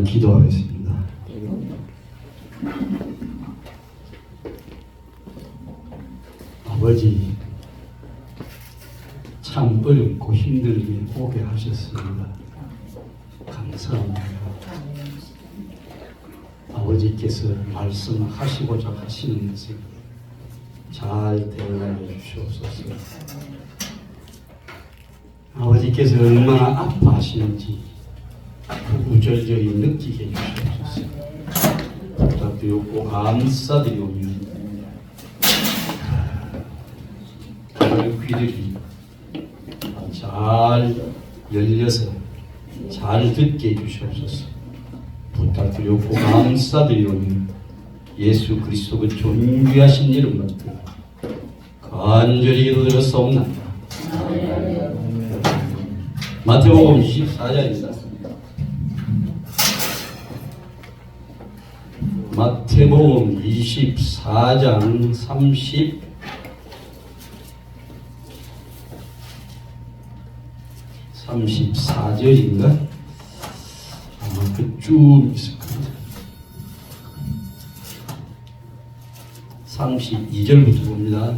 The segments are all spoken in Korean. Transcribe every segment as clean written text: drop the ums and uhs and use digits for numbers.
기도하겠습니다. 아버지, 참 어렵고 힘들게 오게 하셨습니다. 감사합니다. 아버지께서 말씀하시고자 하시는 것을 잘 대응하여 주시옵소서. 아버지께서 얼마나 아파하시는지 구구절절히 느끼게 해주시옵소서. 부탁드리고 감사드리오며 그 귀들이 잘 열려서 잘 듣게 해주시옵소서. 부탁드리고 감사드리오며 예수 그리스도 그 존귀하신 이름 받들어 간절히 기도드렸사옵나이다. 마태복음 24장입니다. 마태복음 24장 34절인가? 아마 그쯤 있을 겁니다. 32절부터 봅니다.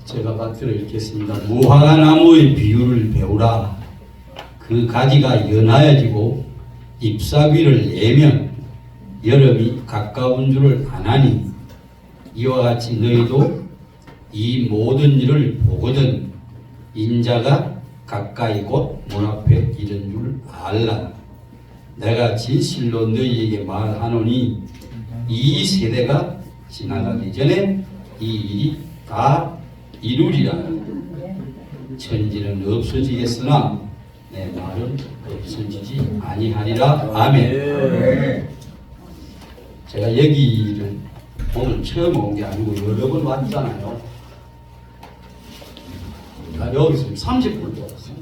제가 받들어 읽겠습니다. 무화과나무의 비유를 배우라. 그 가지가 연하여지고 잎사귀를 내면 여름이 가까운 줄을 아나니 이와 같이 너희도 이 모든 일을 보거든 인자가 가까이 곧 문 앞에 이른 줄 알라. 내가 진실로 너희에게 말하노니 이 세대가 지나가기 전에 이 일이 다 이루리라. 천지는 없어지겠으나 내 말은 없어지지 아니하리라. 아멘. 제가 여기를 오늘 처음 온 게 아니고 여러 번 왔잖아요. 여기서 30분을 왔어요.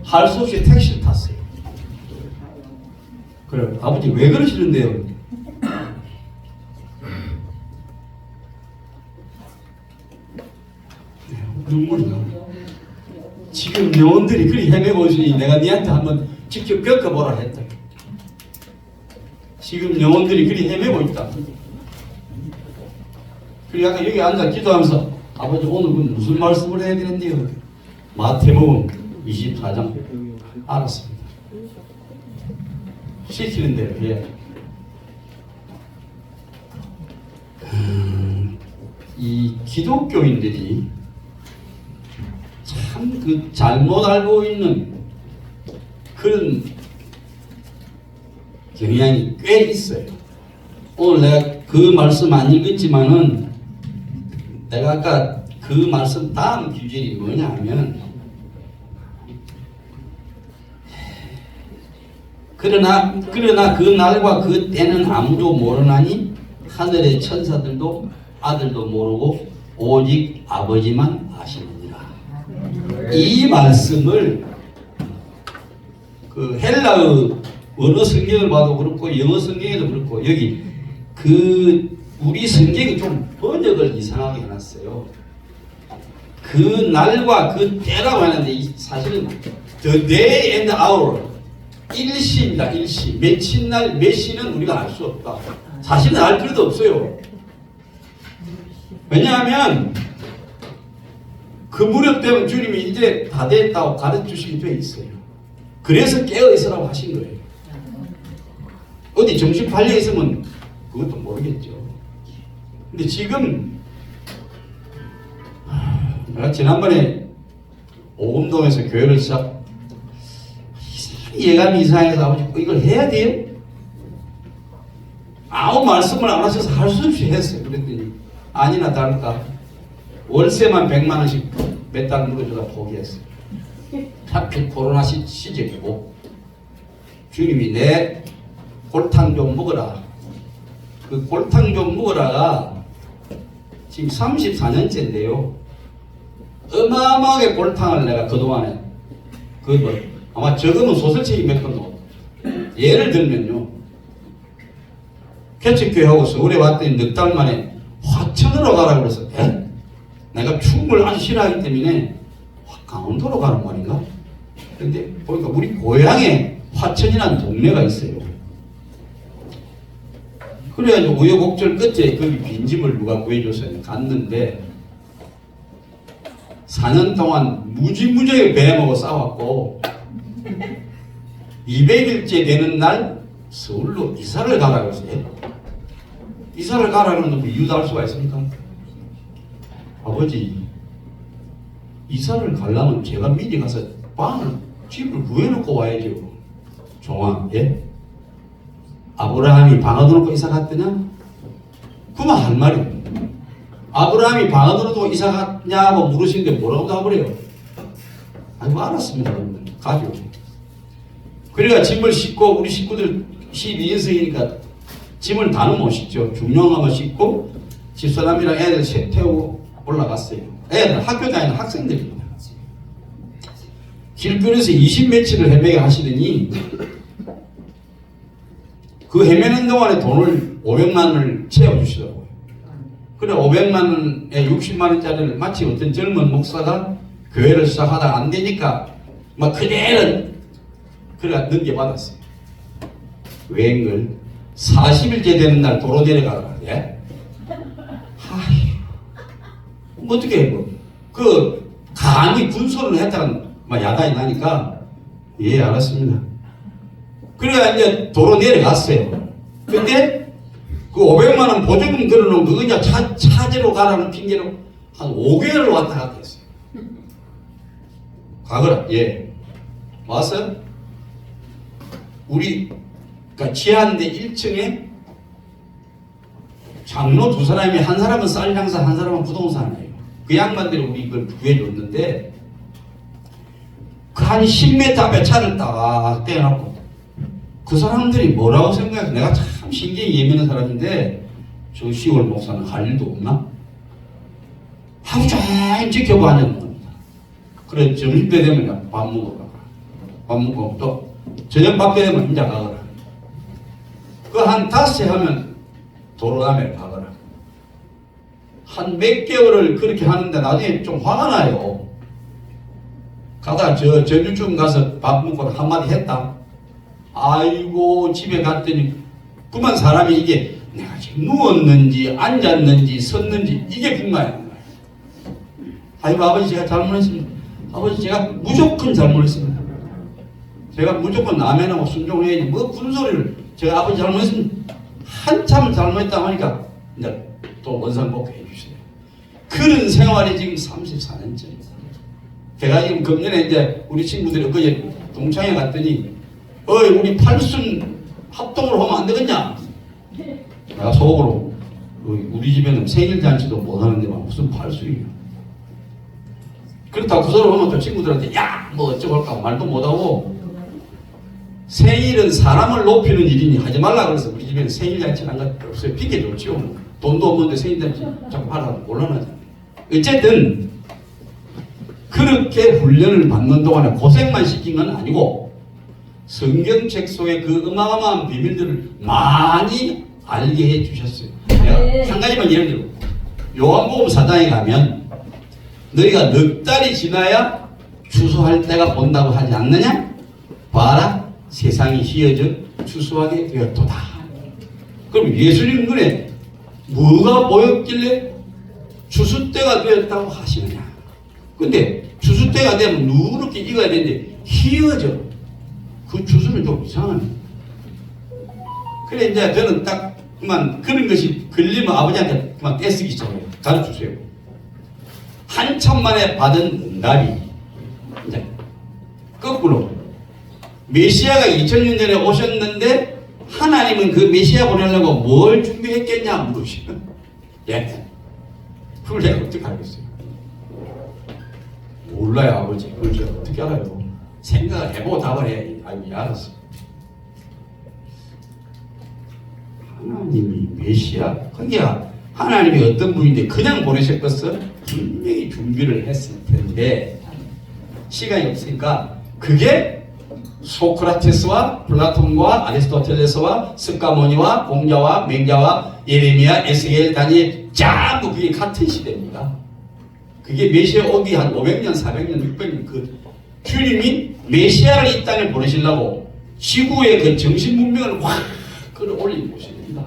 할 수 없이 택시를 탔어요. 그래, 아버지 왜 그러시는데요? 눈물이 나. 지금 영혼들이 그리 헤매고 있으니 내가 니한테 한번 직접 겪어보라 했다. 지금 영혼들이 그리 헤매고 있다. 그리고 약간 여기 앉아 기도하면서 아버지 오늘 무슨 말씀을 해야 되는데요? 마태복음 24장 알았습니다. 시키는 대로 해야 이 기독교인들이 참 그 잘못 알고 있는 그런 경향이 꽤 있어요. 오늘 내가 그 말씀 안 읽었지만은 내가 아까 그 말씀 다음 규절이 뭐냐 하면 그러나 그 날과 그 때는 아무도 모르나니 하늘의 천사들도 아들도 모르고 오직 아버지만 아시느니라. 이 말씀을 그 헬라의 원어 성경을 봐도 그렇고 영어 성경에도 그렇고 여기 그 우리 성경이 좀 번역을 이상하게 해놨어요. 그 날과 그 때라고 하는데 사실은 the day and hour 일시입니다. 일시. 며칠 날 몇 시는 우리가 알 수 없다. 사실은 알 필요도 없어요. 왜냐하면 그 무렵 되면 주님이 이제 다 됐다고 가르쳐주시게 돼 있어요. 그래서 깨어 있으라고 하신 거예요. 어디 정신 팔려 있으면 그것도 모르겠죠. 근데 지금 내가 지난번에 오금동에서 교회를 예감이 이상해서 아버지 이걸 해야 돼요? 아무 말씀을 안 하셔서 할 수 없이 했어요. 그랬더니 아니나 다를까 월세만 100만 원씩 몇 달 물어주다 포기했어요. 하필 코로나 시절이고 주님이 내 골탕 좀 먹어라. 그 골탕 좀 먹어라가 지금 34년째인데요. 어마어마하게 골탕을 내가 그동안에 아마 적으면 소설책이 몇 권 나오고 예를 들면요. 개척교회하고 서울에 왔더니 넉 달 만에 화천으로 가라고 그래서 내가 춤을 아주 싫어하기 때문에 강원도로 가는 말인가? 근데 보니까 우리 고향에 화천이라는 동네가 있어요. 그래가지고 우여곡절 끝에 거기 빈집을 누가 구해줘서 갔는데 4년 동안 무지무지하게 배먹어 싸웠고 200일째 되는 날 서울로 이사를 가라고 했어요. 이사를 가라는 이유도 알 수가 있습니까? 아버지, 이사를 가려면 제가 미리 가서 방을, 집을 구해놓고 와야죠. 종아, 예? 아브라함이 방 얻어놓고 이사 갔더냐? 그만 할 말이 없네. 아브라함이 방 얻어놓고 이사 갔냐고 물으시는데 뭐라고 답을 해요? 아이고, 알았습니다. 가죠. 그러니까 짐을 싣고, 우리 식구들 12인승이니까 짐을 다는 못 싣죠. 중요한 것만 싣고 집사람이랑 애들 셋 태우고 올라갔어요. 애들 학교 다니는 학생들입니다. 길거리에서 20며칠을 헤매게 하시더니 그 헤매는 동안에 돈을 500만 원을 채워주시더라고요. 그래 500만 원에 60만 원짜리를 마치 어떤 젊은 목사가 교회를 시작하다가 안 되니까 막 그대로 그래 넘겨받았어요. 왜인걸 40일째 되는 날 도로 내려가라. 예? 아휴, 어떻게 해, 그 감히 군소를 했다는 막 야단이 나니까 예, 알았습니다. 그래야 이제 도로 내려갔어요. 근데 그 500만 원 보조금 걸어놓은 거 그냥 차제로 가라는 핑계로 한 5개월을 왔다 갔다 했어요. 가거라. 예. 왔어요? 우리 그러니까 지하인데 1층에 장로 두 사람이 한 사람은 쌀 장사 한 사람은 부동산이에요. 그 양반들이 우리 이걸 구해줬는데 그 한 10m 앞에 차를 딱 떼어놓고 그 사람들이 뭐라고 생각해서 내가 참 신경이 예민한 사람인데 저 10월 목사는 할 일도 없나? 하루 종일 지켜봐 하는 겁니다. 그래 점심때 되면 밥 먹으러 가라. 밥 먹고 또 저녁 밥때 되면 혼자 가거라. 그 한 5시 하면 도로담에 가거라. 한 몇 개월을 그렇게 하는데 나중에 좀 화가 나요. 가다 저 전주쯤 가서 밥 먹고 한마디 했다. 아이고 집에 갔더니 그만 사람이 이게 내가 지금 누웠는지 앉았는지 섰는지 이게 분가야. 아이고 아버지 제가 잘못했습니다. 아버지 제가 무조건 잘못했습니다. 제가 무조건 남해나고 순종해야지 뭐 군소리를 제가 아버지 잘못했습니다. 한참 잘못했다고 하니까 이제 또 원상복귀 해주세요. 그런 생활이 지금 34년째입니다. 제가 지금 금년에 이제 우리 친구들이 엊그제 동창회 갔더니 어이 우리 팔순 합동으로 하면 안 되겠냐? 내가 속으로 우리 집에는 생일잔치도 못하는데 무슨 팔순이야. 그렇다고 그 소리 하면 또 친구들한테 야 뭐 어쩌고 할까 말도 못하고 생일은 사람을 높이는 일이니 하지 말라 그래서 우리 집에는 생일잔치 한 것 없어요. 핑계 좋죠. 돈도 없는데 생일잔치 자꾸 하라고 곤란하잖아요. 어쨌든 그렇게 훈련을 받는 동안에 고생만 시킨 건 아니고 성경책 속에 그 어마어마한 비밀들을 많이 알게 해 주셨어요. 내가 한 가지만 예를 들어 요한복음 4장에 가면 너희가 넉 달이 지나야 추수할 때가 온다고 하지 않느냐? 봐라 세상이 휘어져 추수하게 되었도다. 그럼 예수님 눈에 뭐가 보였길래 추수 때가 되었다고 하시느냐? 근데 추수 때가 되면 누렇게 익어야 되는데 휘어져. 그 추수는 좀 이상하네. 그래 이제 저는 딱 그만 그런 것이 걸리면 아버지한테 그만 떼쓰기 시작해요. 가르쳐주세요. 한참 만에 받은 응답이 이제 거꾸로 메시아가 2000년 전에 오셨는데 하나님은 그 메시아 보내려고 뭘 준비했겠냐 물으시면 예. 그걸 내가 어떻게 알겠어요? 몰라요 아버지. 그걸 제가 어떻게 알아요? 생각을 해보고 답을 해. 아이고 알았어. 하나님이 메시아? 거기야 하나님이 어떤 분인데 그냥 보내셨겠어? 분명히 준비를 했을 텐데 시간이 없으니까 그게 소크라테스와 플라톤과 아리스토텔레스와 스카모니와 공자와 맹자와 예레미야, 에스겔, 다니엘 전부 그게 같은 시대입니다. 그게 메시아 오기 한 500년, 400년, 600년 그 주님이 메시아를 이 땅에 보내시려고 지구의 그 정신 문명을 확 끌어올린 곳입니다.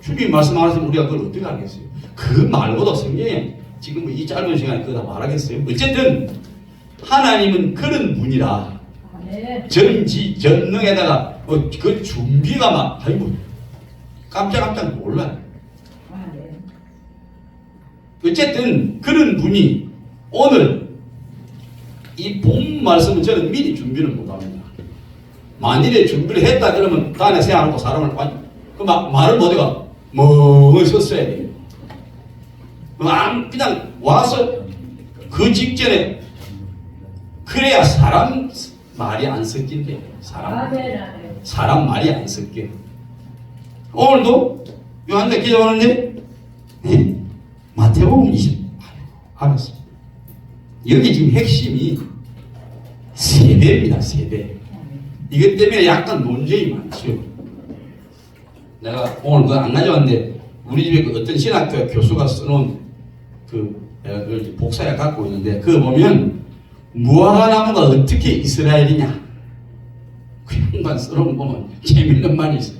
주님이 말씀하시면 우리가 그걸 어떻게 알겠어요? 그 말보다 성경에 지금 뭐 이 짧은 시간에 그거 다 말하겠어요? 어쨌든 하나님은 그런 분이라 전지전능에다가 그 준비가 막 아이고 깜짝깜짝 놀라요. 어쨌든 그런 분이 오늘 이 본 말씀은 저는 미리 준비를 못합니다. 만일에 준비를 했다 그러면 다음에 세워놓고 사람을 말을 못해가 멍하니 섰어야 돼요. 그냥 와서 그 직전에 그래야 사람 말이 안 섞인대. 사람 말이 안 섞여. 오늘도 요한대 기도하는데 마태복음 20 알았어. 여기 지금 핵심이 세대입니다. 세대. 이것 때문에 약간 논쟁이 많죠. 내가 오늘 그거 안 가져왔는데 우리 집에 그 어떤 신학교 교수가 써놓은 내가 그걸 복사해 갖고 있는데 그거 보면 무화과나무가 어떻게 이스라엘이냐 그 양반 써놓은 거 보면 재밌는 말이 있어요.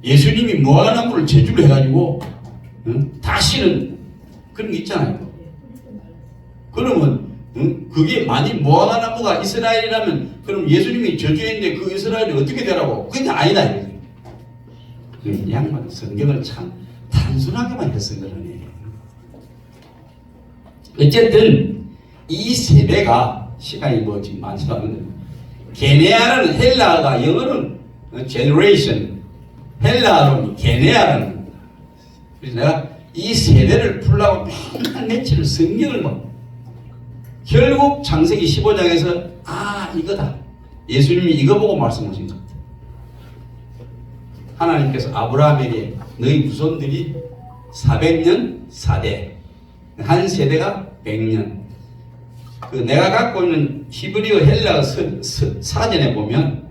예수님이 무화과나무를 제주를 해가지고 다시는 그런 게 있잖아요. 그러면 그게 만일 무화과나무가 이스라엘이라면 그럼 예수님이 저주했는데 그 이스라엘이 어떻게 되라고? 그게 아니다. 그 양반 성경을 참 단순하게만 해석을 하네. 어쨌든 이 세대가 시간이 뭐 지금 많지도 않은데 게네아라는 헬라어가 영어는 generation 헬라어로 게네아라는 겁니다. 그래서 내가 이 세대를 풀라고 맨날 며칠 성경을 결국 창세기 15장에서 이거다. 예수님이 이거 보고 말씀하신 것 같아요. 하나님께서 아브라함에게 너희 후손들이 400년 4대 한 세대가 100년 내가 갖고 있는 히브리어 헬라어 사전에 보면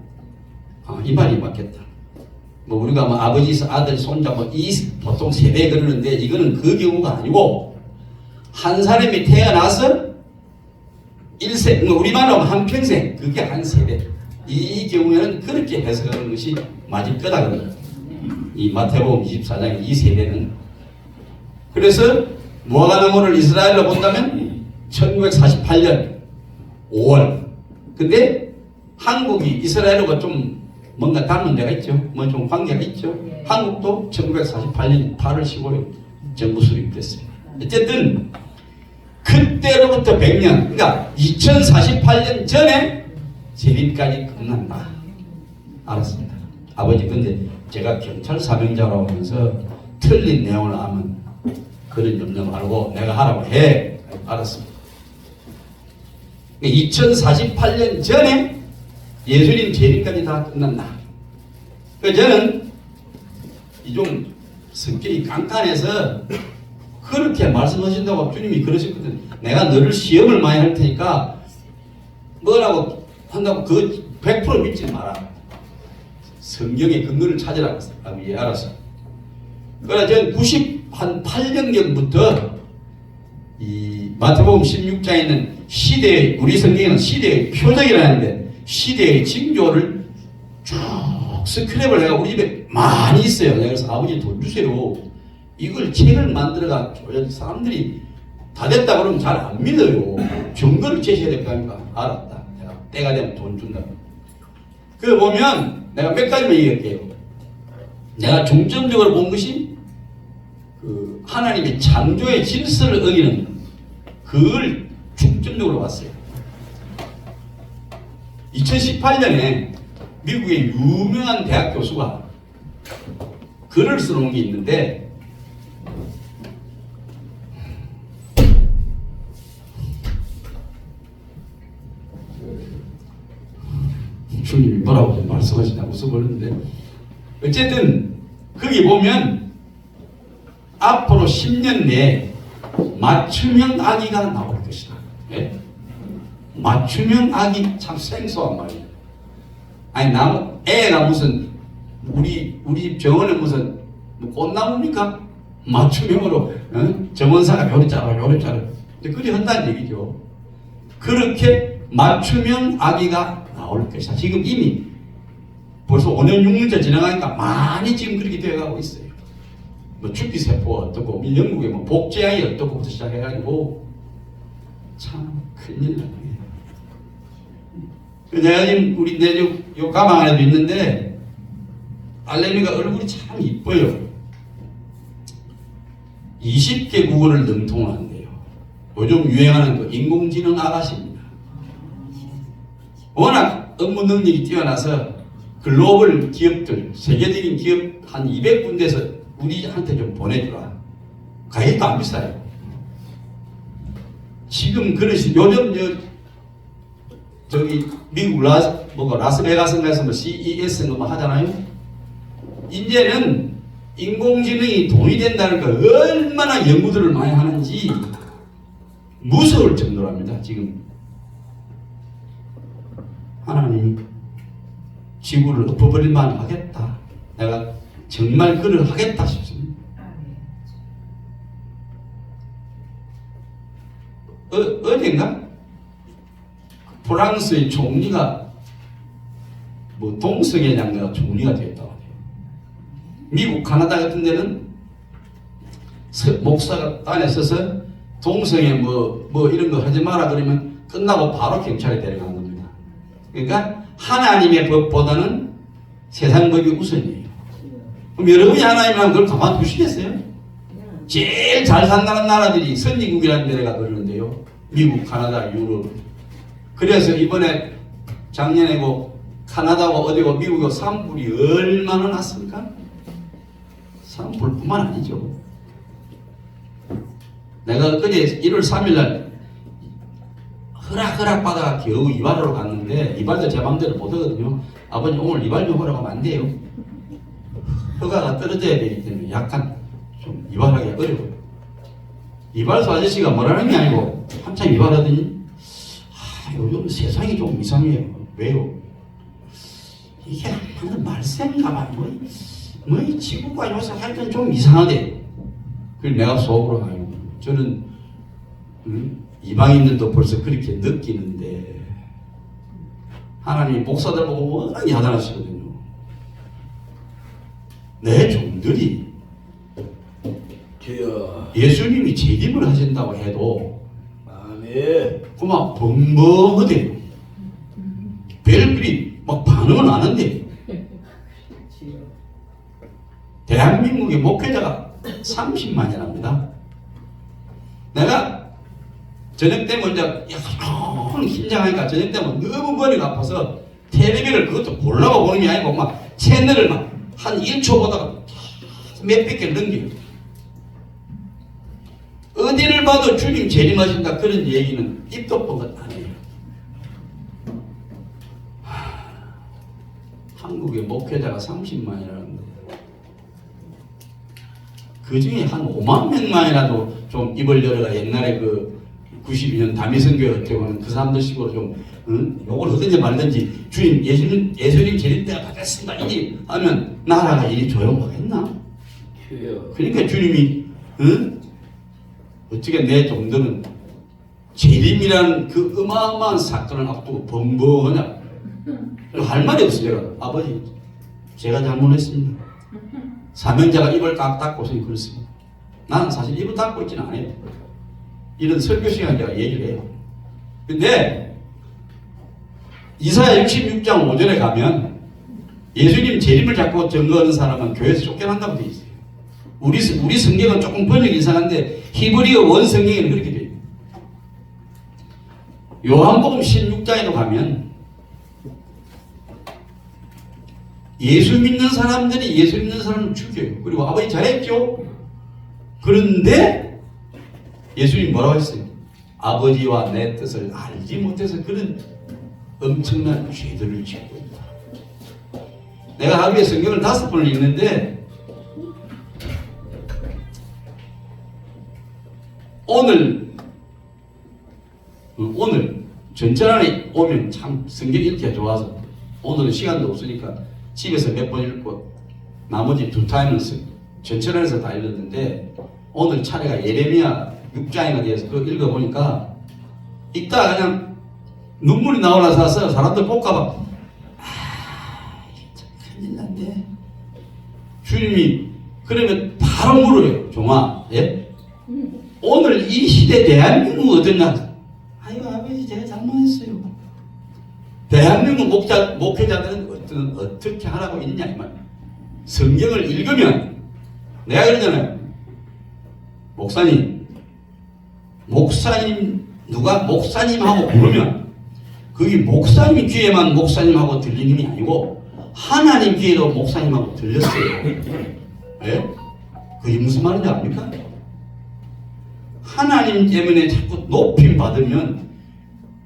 이 말이 맞겠다. 우리가 아버지, 아들, 손자 이 보통 세대 그러는데 이거는 그 경우가 아니고 한 사람이 태어나서 일생, 우리말로 하면 한평생, 그게 한 세대. 이 경우에는 그렇게 해석하는 것이 맞을 거다. 이 마태복음 24장의 이 세대는. 그래서 무화과나무를 이스라엘로 본다면 1948년 5월. 근데 한국이 이스라엘과 좀 뭔가 닮은 데가 있죠. 좀 관계가 있죠. 한국도 1948년 8월 15일 정부 수립됐어요. 어쨌든 그때로부터 100년, 그러니까 2048년 전에 재림까지 끝난다. 알았습니다. 아버지, 근데 제가 경찰 사명자라고 하면서 틀린 내용을 하면 그런 염려 말고 내가 하라고 해. 알았습니다. 2048년 전에 예수님 재림까지 다 끝난다. 그래서 저는 좀 성격이 깐깐해서 그렇게 말씀하신다고 주님이 그러셨거든. 내가 너를 시험을 많이 할 테니까 뭐라고 한다고 그 100% 믿지 마라. 성경의 근거를 찾으라고 했어요. 예, 알았어. 그러나 저는 98년경부터 이 마태복음 16장에 있는 시대의, 우리 성경에는 시대의 표적이라는데 시대의 징조를 쭉 스크랩을 해가 우리 집에 많이 있어요. 내가 그래서 아버지 돈 주세요. 이걸 책을 만들어가 줘야 사람들이 다 됐다 그러면 잘 안 믿어요. 증거를 제시해야 될 거 아닙니까? 알았다. 내가 때가 되면 돈 준다. 그거 보면 내가 몇 가지만 얘기할게요. 내가 중점적으로 본 것이 그 하나님의 창조의 질서를 어기는 그걸 중점적으로 봤어요. 2018년에 미국의 유명한 대학 교수가 글을 써놓은 게 있는데 주님이 뭐라고 말씀하시냐고 써버렸는데 어쨌든 거기 보면 앞으로 10년 내에 맞춤형 아기가 나올 것이다. 네? 맞춤형 아기 참 생소한 말이에요. 아니 애가 무슨 우리 집 정원에 무슨 꽃나무입니까? 맞춤형으로 정원사가 요리 자라 근데 그리 한다는 얘기죠. 그렇게 맞춤형 아기가 나올 것이다. 지금 이미 벌써 5년 6년째 지나가니까 많이 지금 그렇게 되어가고 있어요. 뭐 주기세포가 어떻고 영국에 뭐 복제아이 어떻고부터 시작해가지고 참 큰일 나네. 내가 지금 우리 요 가방 안에도 있는데 알레미가 얼굴이 참 이뻐요. 20개 국어를 능통을 한대요. 요즘 유행하는 그 인공지능 아가씨입니다. 워낙 업무 능력이 뛰어나서 글로벌 기업들, 세계적인 기업 한 200군데에서 우리한테 좀 보내주라. 가격도 안 비싸요. 지금 그릇이 요즘 저기 미국 라스베가스인가에서 뭐 CES 뭐 하잖아요. 이제는 인공지능이 돈이 된다는 거 얼마나 연구들을 많이 하는지 무서울 정도랍니다. 지금 하나님이 지구를 엎어버릴만 하겠다. 내가 정말 그를 하겠다 싶습니다. 어딘가 프랑스의 총리가 뭐 동성애 장녀가 총리가 되었다고 해요. 미국, 카나다 같은 데는 목사가 딴에 서서 동성애 뭐 이런 거 하지 마라 그러면 끝나고 바로 경찰에 데려가는 겁니다. 그러니까 하나님의 법보다는 세상 법이 우선이에요. 그럼 여러분이 하나님이라면 그걸 가만두시겠어요? 제일 잘 산다는 나라들이 선진국이라는 데가 그러는데요. 미국, 카나다, 유럽. 그래서 이번에 작년에고 카나다고 어디고 미국이고 산불이 얼마나 났습니까? 산불뿐만 아니죠. 내가 어제 1월 3일날 허락 받아가 겨우 이발하러 갔는데 이발도 제 맘대로 못 하거든요. 아버지 오늘 이발 좀 하러 가면 안 돼요. 허가가 떨어져야 되기 때문에 약간 좀 이발하기 어려워요. 이발소 아저씨가 뭐라는 게 아니고 한참 이발하더니 요즘 세상이 좀 이상해요. 왜요? 이게 하는 말씀인가 봐. 뭐 이 지구가 요새 하여튼 좀 이상하대. 그래서 내가 속으로 가요. 저는 이방인들도 벌써 그렇게 느끼는데 하나님이 목사들 보고 워낙 야단하시거든요. 내 종들이 예수님이 재림을 하신다고 해도 그만 벙벙하대요. 별그리 막 반응은 안 한대요. 대한민국의 목회자가 30만이랍니다. 내가 저녁 때 먼저 긴장하니까 저녁 때면 너무 머리가 아파서 텔레비를 그것도 보려고 보는 게 아니고 막 채널을 막 한 1초 보다가 몇백 개를 넘겨요. 어디를 봐도 주님 재림하신다 그런 얘기는 입도 뻔것 아니에요. 한국의 목회자가 30만이라는 거예요. 그 중에 한 5만 명만이라도 좀 입을 열어가 옛날에 그 92년 다미선교회 어쩌면 그 사람들 식으로 좀 욕을 하든지 말든지 주님 예수님 재림 때가 다 됐습니다 이리 하면 나라가 이리 조용하겠나? 그러니까 주님이 어떻게 내 종들은 재림이라는 그 어마어마한 사건을 앞두고 벙벙하냐? 할 말이 없어요. 제가 아버지 제가 잘못했습니다. 사명자가 입을 딱 닫고서 그렇습니다. 나는 사실 입을 닫고 있지는 않아요. 이런 설교 시간에 제가 얘기를 해요. 근데 이사야 66장 5절에 가면 예수님 재림을 자꾸 증거하는 사람은 교회에서 쫓겨난다고 되어 있어요. 우리 성경은 조금 번역이 이상한데 히브리어 원 성경에는 그렇게 돼요. 요한복음 16장에도 가면 예수 믿는 사람들이 예수 믿는 사람을 죽여요. 그리고 아버지 잘했죠? 그런데 예수님 뭐라고 했어요? 아버지와 내 뜻을 알지 못해서 그런 엄청난 죄들을 짓고 있다. 내가 하루에 성경을 5번을 읽는데 오늘 전철안에 오면 참 성경 읽기가 좋아서 오늘은 시간도 없으니까 집에서 몇 번 읽고 나머지 2타임은 전철안에서 다 읽었는데 오늘 차례가 예레미야 6장에 대해서 그거 읽어보니까 읽다가 그냥 눈물이 나오나 사서 사람들 볼까봐 이게 참 큰일 난데. 주님이 그러면 바로 물어요. 종아, 예? 오늘 이 시대 대한민국 어땠나? 아이고 아버지 제가 잘못했어요. 대한민국 목회자들은 어떻게 하라고 있냐 이 말. 성경을 읽으면 내가 그러잖아요. 목사님 누가 목사님하고 부르면 그게 목사님 귀에만 목사님하고 들리는 게 아니고 하나님 귀에도 목사님하고 들렸어요. 예? 그게 무슨 말인지 압니까? 하나님 때문에 자꾸 높임 받으면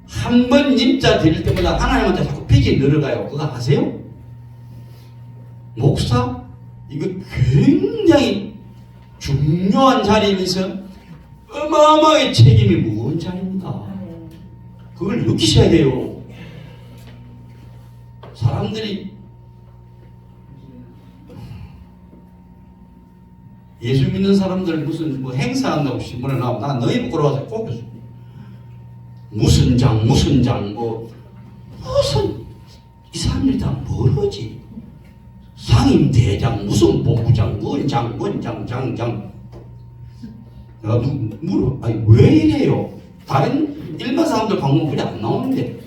한 번 님자 드릴 때마다 하나님한테 자꾸 빚이 늘어가요. 그거 아세요? 목사? 이거 굉장히 중요한 자리이면서 어마어마하게 책임이 무거운 자리입니다. 그걸 느끼셔야 돼요. 사람들이 예수 믿는 사람들 무슨 뭐 행사한다고 신문에 나오면 나 너희 부끄러워서 꼭 해줘. 무슨 장 무슨 이 사람들이 다 뭐러지? 상임대장 무슨 본부장 원장 장장 내가 물어. 아니 왜 이래요? 다른 일반 사람들 방문 그래 안 나오는데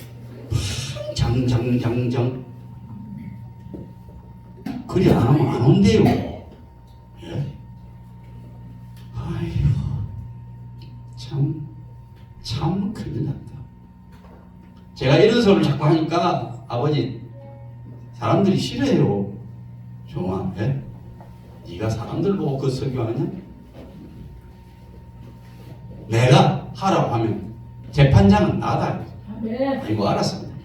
장 그래 안 하면 안 온대요. 예? 아이고 참 큰일 났다. 제가 이런 소리를 자꾸 하니까 아버지 사람들이 싫어해요. 종아, 예? 네가 사람들 보고 그 설교하느냐? 내가 하라고 하면 재판장은 나다. 아이고 알았습니다.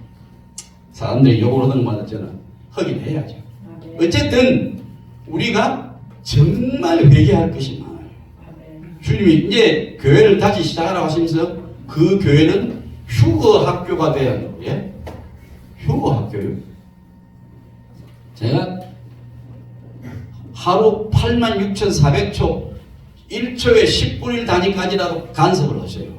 사람들이 욕을 하든 말든 하긴 해야죠. 어쨌든 우리가 정말 회개할 것이 많아요. 주님이 이제 교회를 다시 시작하라고 하시면서 그 교회는 휴거 학교가 돼야 돼요. 예? 휴거 학교요. 제가 하루 86,400초 1초에 10분일 단위까지라도 간섭을 하셔요.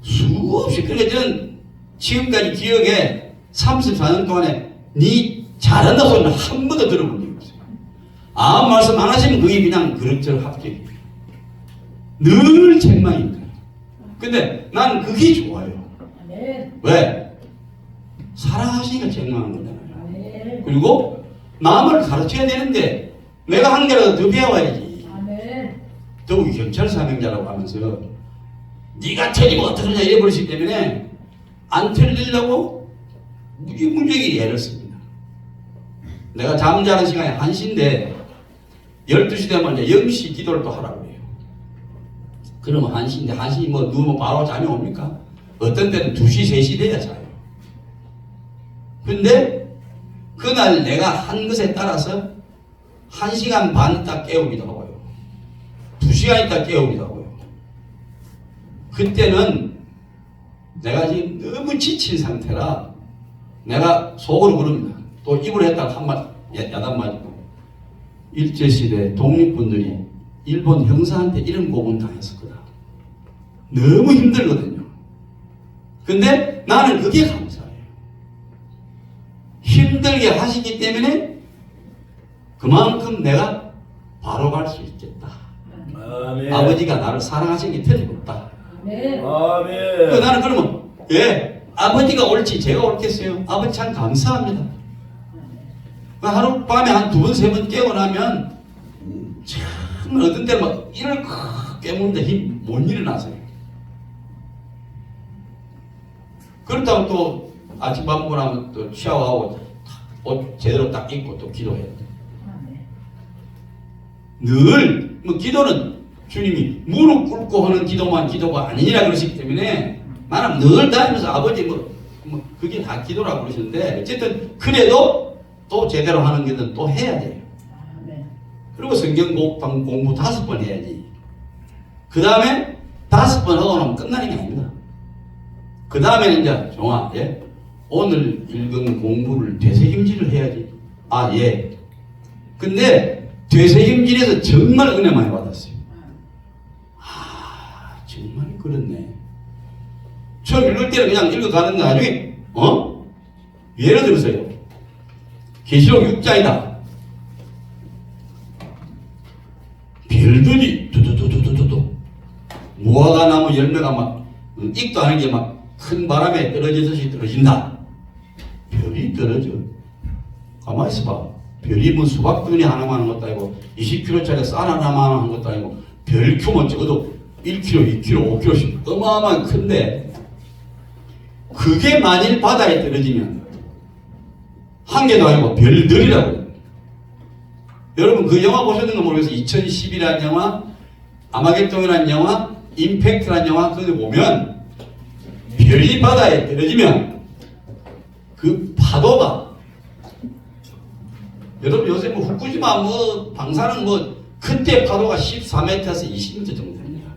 수없이. 그러니까 저는 지금까지 기억에 34년 동안에 네 잘한다 소리를 한 번도 들어본 적이 없어요. 아무 말씀 안 하시면 그게 그냥 그럭저럭 합격이에요. 늘 책망입니다. 근데 나는 그게 좋아요. 왜? 사랑하시니까 책망하는 거잖아요. 그리고 남을 가르쳐야 되는데 내가 한 개라도 더 배워야지. 더욱이 경찰 사명자라고 하면서 네가 틀리면 어떡하냐 이래 버리시기 때문에 안 틀리려고 무지무지하게 애를 씁니다. 내가 잠자는 시간이 1시인데 12시 되면 이제 0시 기도를 또 하라고 해요. 그러면 1시인데 1시 뭐 누우면 바로 잠이 옵니까? 어떤 때는 2시, 3시 돼야 자요. 근데 그날 내가 한 것에 따라서 1시간 반 있다 깨우기도 하고요. 2시간 있다 깨우기도 하고요. 그때는 내가 지금 너무 지친 상태라 내가 속으로 그럽니다. 또 입으로 했다가 야단 맞고 일제시대 독립군들이 일본 형사한테 이런 고문 당했을 거다. 너무 힘들거든요. 근데 나는 그게 감사해요. 힘들게 하시기 때문에 그만큼 내가 바로 갈 수 있겠다. 아멘. 아버지가 나를 사랑하신 게 틀림없다. 아멘. 나는 그러면 아버지가 옳지 제가 옳겠어요? 아버지 참 감사합니다. 하룻밤에 한 2번, 3번 깨어나면 참 어떤 때는 막 이를 깨무는데 힘 못 일어나서요. 그렇다고 또 아침 밥 먹고 나면 또 샤워하고 옷 제대로 딱 입고 또 기도해야 돼. 늘 뭐 기도는 주님이 무릎 꿇고 하는 기도만 기도가 아니라 그러시기 때문에 나는 늘 다니면서 아버지 뭐 그게 다 기도라고 그러시는데 어쨌든 그래도 또 제대로 하는 게는 또 해야 돼요. 그리고 성경 공부 5번 해야지. 그 다음에 5번 하고 나면 끝나는 게 아닙니다. 그 다음에는 이제 종아, 오늘 읽은 공부를 되새김질을 해야지. 근데 되새김질에서 정말 은혜 많이 받았어요. 정말 그렇네. 처음 읽을 때는 그냥 읽어가는 나중에 예를 들어서요. 계시록 6장이다. 별들이 두두두두두두 무화과 나무 열매가 막 익도 하는 게 막 큰 바람에 떨어지듯이 떨어진다. 별이 떨어져. 가만히 있어봐. 별이 뭐 수박등이 하나만 하는 것도 아니고 20kg짜리 쌀 하나만 하는 것도 아니고 별 규모 적어도 1kg, 2kg, 5kg씩 어마어마한 큰데 그게 만일 바다에 떨어지면 한 개도 아니고 별들이라고. 여러분 그 영화 보셨는가 모르겠어요. 2010이라는 영화, 아마겟돈이라는 영화, 임팩트라는 영화 그거 보면 별이 바다에 떨어지면 그 파도가 여러분 요새 뭐 후쿠시마 뭐 방사능 뭐 그때 파도가 14m에서 20m 정도 됩니다.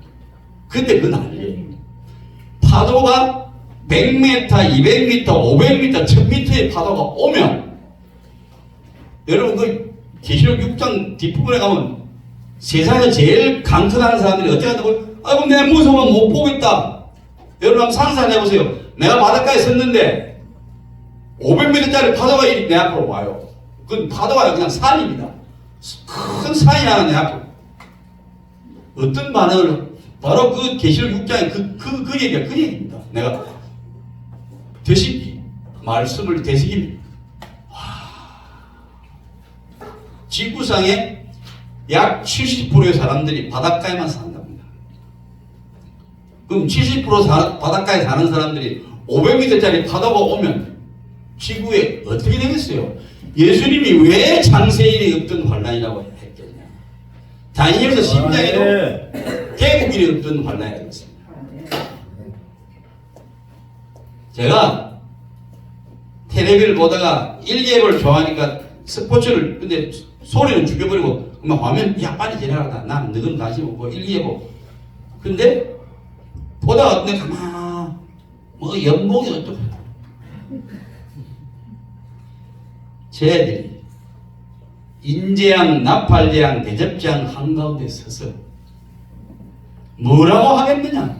근데 그 난리예요. 파도가 100m, 200m, 500m, 1000m의 파도가 오면 여러분 그 계시록 6장 뒷부분에 가면 세상에서 제일 강건한 사람들이 어떻게 한다고? 아이고 내가 무서워 못 보겠다. 여러분 한번 상상해보세요. 내가 바닷가에 섰는데 500m짜리 파도가 내 앞으로 와요. 그 파도가 그냥 산입니다. 큰 산이 하나 내 앞으로. 어떤 반응을 바로 그 계시록 6장의 그 얘기가 그 얘기입니다. 내가 되시기 말씀을 되새깁니다. 지구상에 약 70%의 사람들이 바닷가에만 산답니다. 그럼 70% 바닷가에 사는 사람들이 500m짜리 파도가 오면 지구에 어떻게 되겠어요? 예수님이 왜 장세일이 없던 환란이라고 했겠냐? 다니엘서 12장에도 개국일이 없던 환란이라고 했습니다. 제가 텔레비를 보다가 일기예보를 좋아하니까 스포츠를 근데 소리는 죽여버리고 그만 화면 야 빨리 지나가다 나는 너는 관심 없고 일기예보 근데 보다가 내가 가만 뭐 연봉이 어쩌고 쟤들이 인재양, 나팔재양, 대접재양 한가운데 서서 뭐라고 하겠느냐?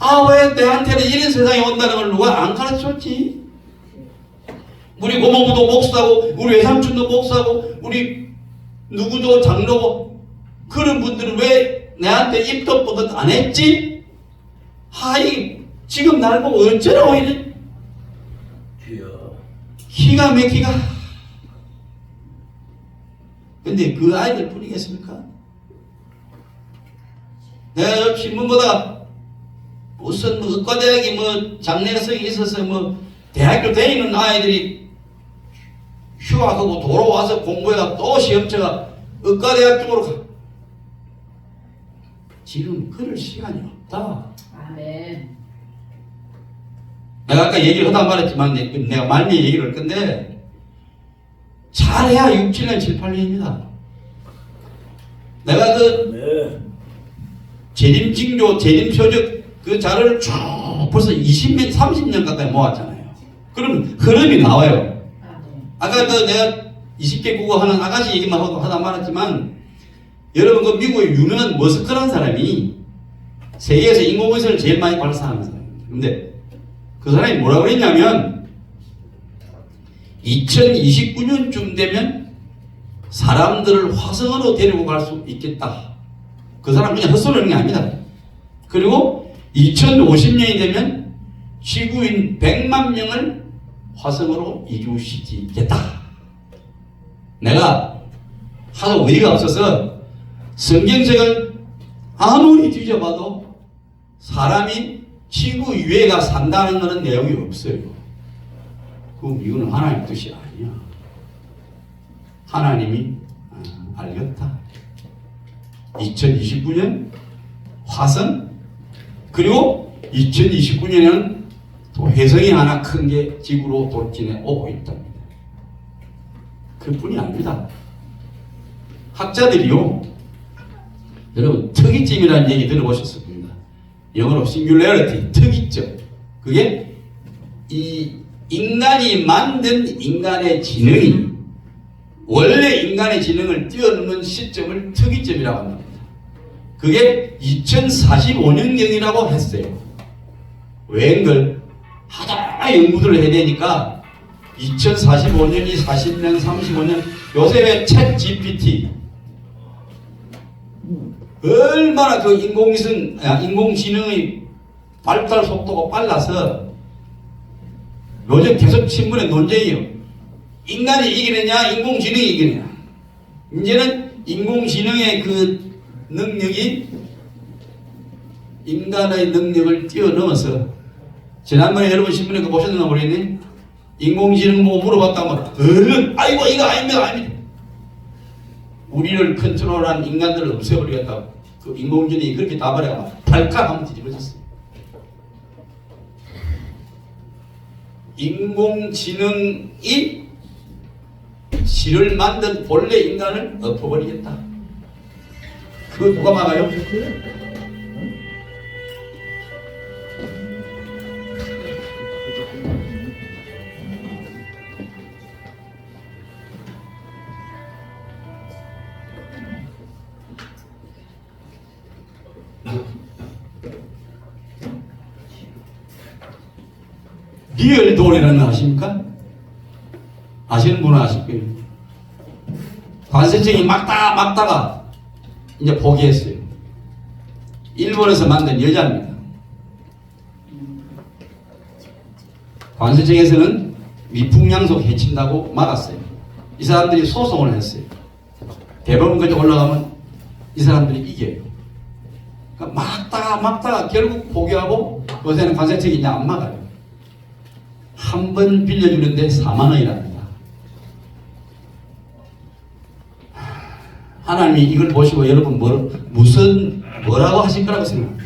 아, 왜 내한테는 이런 세상이 온다는 걸 누가 안 가르쳐줬지? 우리 고모부도 목사고, 우리 외삼촌도 목사고, 우리 누구도 장로고, 그런 분들은 왜 내한테 입도 뻗듯 안 했지? 하이, 지금 날 보고 어쩌라고 이래? 기가 막히가. 근데 그 아이들 뿐이겠습니까? 내가 신문 보다가 무슨 뭐 의과대학이 뭐 장래성이 있어서 뭐 대학교 다니는 아이들이 휴학하고 돌아와서 공부해가 또 시험쳐가 의과대학 쪽으로 가. 지금 그럴 시간이 없다. 아멘. 내가 아까 얘기를 하다 말했지만 내가 말미에 얘기를 할 건데 잘해야 6, 7년, 7, 8년입니다. 내가 재림징조, 재림표적 그 자료를 쭉 벌써 20년, 30년 가까이 모았잖아요. 그럼 흐름이 나와요. 아까 내가 20개 국어 하는 아가씨 얘기만 하다 말았지만 여러분 그 미국의 유명한 머스크라는 사람이 세계에서 인공위성을 제일 많이 발사하는 사람입니다. 근데 그 사람이 뭐라고 그랬냐면 2029년쯤 되면 사람들을 화성으로 데리고 갈 수 있겠다. 그 사람 그냥 헛소리하는 게 아닙니다. 그리고 2050년이 되면 지구인 100만 명을 화성으로 이주시키겠다. 내가 하도 의리가 없어서 성경책을 아무리 뒤져봐도 사람이 지구 위에가 산다는 그런 내용이 없어요. 그럼 이거는 하나님 뜻이 아니야. 하나님이 알겠다. 2029년 화성 그리고 2029년에는 또 혜성이 하나 큰 게 지구로 돌진해 오고 있답니다. 그뿐이 아닙니다. 학자들이요. 여러분 특이점이라는 얘기 들어보셨을 겁니다. 영어로 singularity, 특이점. 그게 이 인간이 만든 인간의 지능이 원래 인간의 지능을 뛰어넘는 시점을 특이점이라고 합니다. 그게 2045년경이라고 했어요. 왜인걸? 하다 연구들을 해야 되니까 2045년이 40년, 35년. 요새 왜 챗 GPT 얼마나 그 인공지능의 발달 속도가 빨라서 요즘 계속 신문에 논쟁이에요. 인간이 이기느냐, 인공지능이 이기느냐. 이제는 인공지능의 그 능력이 인간의 능력을 뛰어넘어서, 지난번에 여러분 신문에 그거 보셨나 모르겠네. 인공지능 보고 물어봤다면 얼른 아이고 이거 아닙니다. 우리를 컨트롤한 인간들을 없애버리겠다고 그 인공지능이 그렇게 답하려고 발칵 하면 뒤집어졌어요. 인공지능이 실을 만든 본래 인간을 엎어버리겠다. 그거 누가 막아요? 리얼돌이라는 거 아십니까? 아시는 분은 아실 거예요. 관세청이 막다가 이제 포기했어요. 일본에서 만든 여자입니다. 관세청에서는 미풍양속 해친다고 막았어요. 이 사람들이 소송을 했어요. 대법원까지 올라가면 이 사람들이 이겨요. 그러니까 막다가 결국 포기하고 요새는 관세청이 이제 안 막아요. 한 번 빌려주는데 4만 원이랍니다. 하나님이 이걸 보시고 여러분 뭐라고 하실 거라고 생각합니다.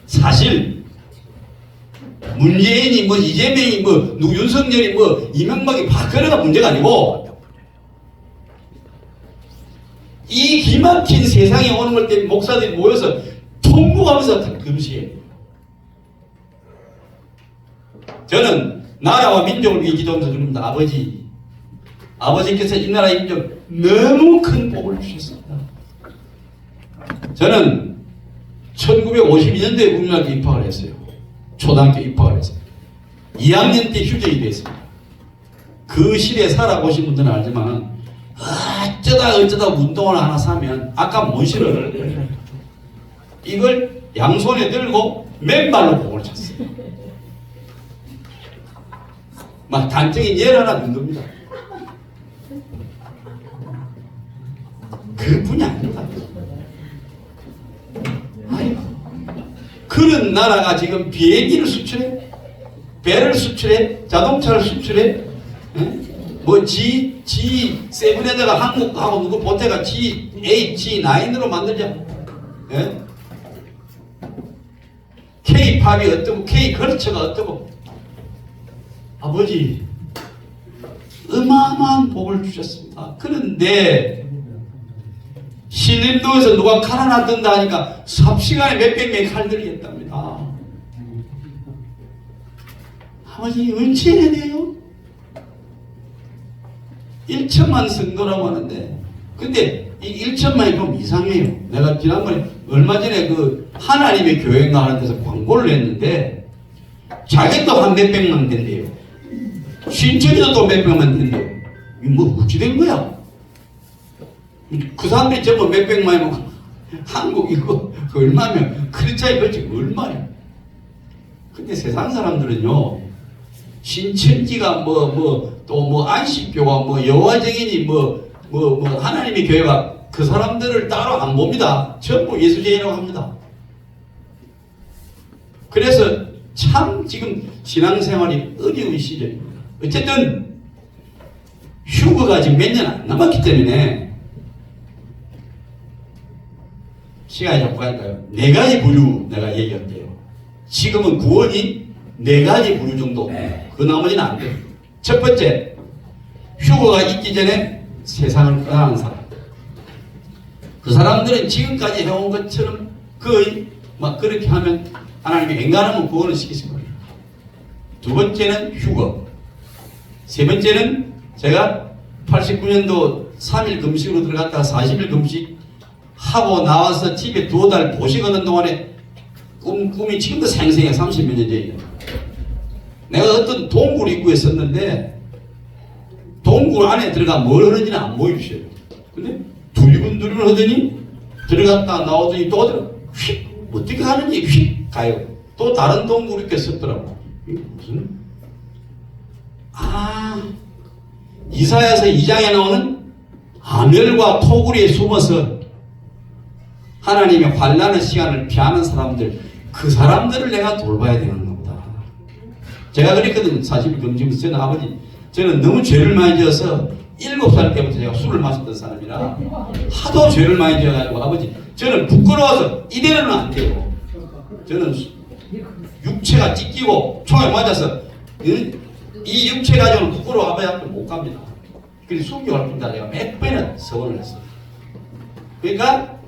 사실 문재인이 이재명이 윤석열이 이명박이 박근혜가 문제가 아니고 이 기막힌 세상에 오는 걸 때문에 목사들이 모여서 통곡하면서 금시해요. 저는 나라와 민족을 위해 기도하면서 그럽니다. 아버지께서 이 나라의 민족 너무 큰 복을 주셨습니다. 저는 1952년도에 국민학교 입학을 했어요. 초등학교 입학을 했어요. 2학년 때 휴직이 됐습니다. 그 시대에 살아보신 분들은 알지만 어쩌다 운동을 하나 사면 아까 못 실어요. 이걸 양손에 들고 맨발로 복을 쳤어요. 막 단적인 예를 하나 든 겁니다. 그뿐이 아닙니다. 그런 나라가 지금 비행기를 수출해, 배를 수출해, 자동차를 수출해, G7에다가 한국하고 누구 보태가 G9으로 만들자. K-팝이 어떠고 K-컬처가 어떠고. 아버지 어마어마한 복을 주셨습니다. 그런데 신림동에서 누가 칼 하나 든다 하니까 삽시간에 몇백 명이 칼 들이겠답니다. 아버지 언제 해야 돼요? 1천만 성도라고 하는데, 근데 이 1천만이 좀 이상해요. 내가 지난번에 얼마 전에 그 하나님의 교회인가 하는 데서 광고를 했는데 자기도 한 몇백만 된대요. 신천지도 또 몇백만 된대요. 이거 어찌 된 거야? 그 사람들이 전부 몇백만이면 한국 이거 얼마면 크리스찬이 그렇지 얼마야? 근데 세상 사람들은요, 신천지가 또 안식교가 여호와 증인이 하나님의 교회가 그 사람들을 따로 안 봅니다. 전부 예수쟁이라고 합니다. 그래서 참 지금 신앙생활이 어려운 시절입니다. 어쨌든 휴거가 지금 몇 년 안 남았기 때문에 시간이 자꾸 가니까요. 4가지 부류 내가 얘기할게요. 지금은 구원이 4가지 부류 정도. 그 나머지는 안 돼요. 첫 번째, 휴거가 있기 전에 세상을 떠나는 사람. 그 사람들은 지금까지 해온 것처럼 거의 그렇게 하면 하나님이 앵간하면 구원을 시키실 거예요. 두 번째는 휴거. 세 번째는 제가 89년도 3일 금식으로 들어갔다가 40일 금식 하고 나와서 집에 2달 보식하는 동안에 꿈이 지금도 생생해. 30몇 년 전이에요. 내가 어떤 동굴 입구에 섰는데 동굴 안에 들어가 뭘 하는지는 안 보여주셔요. 근데 두리번두리번 하더니 들어갔다 나오더니 또 휙 어떻게 하는지 휙 가요. 또 다른 동굴 입구에 섰더라고. 이게 무슨 이사야서 2장에 나오는 아멸과 토굴에 숨어서 하나님의 환난의 시간을 피하는 사람들, 그 사람들을 내가 돌봐야 되는 겁니다. 제가 그랬거든요. 사실 금지면 저는 아버지, 저는 너무 죄를 많이 지어서 7살 때부터 제가 술을 마셨던 사람이라 하도 죄를 많이 지어가지고 아버지, 저는 부끄러워서 이대로는 안 돼요. 저는 육체가 찢기고 총에 맞아서 이 육체 가지고는 부끄러워 아버지 앞에 못 갑니다. 그래서 순교할 뿐다 내가 몇 번이나 서원을 했어요. 그러니까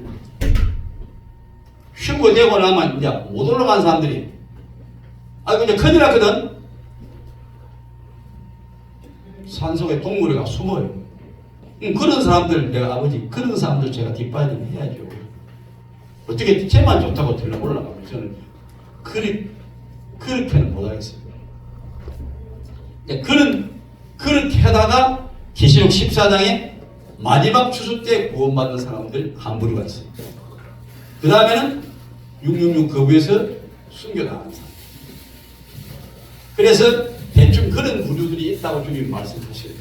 휴거되고 나면 이제 못 올라간 사람들이 이제 큰일 났거든. 산속에 동물에 가 숨어요. 그런 사람들 내가 아버지 그런 사람들 제가 뒷바라지 해야죠. 어떻게 쟤만 좋다고 들려 올라가면 저는 그렇게는 못하겠어요. 그렇게 하다가 계시록 14장에 마지막 추수 때 구원받은 사람들 한 부류가 있어요. 그 다음에는 666 거부에서 순교당한 사람. 그래서 대충 그런 부류들이 있다고 주님 말씀하셔요.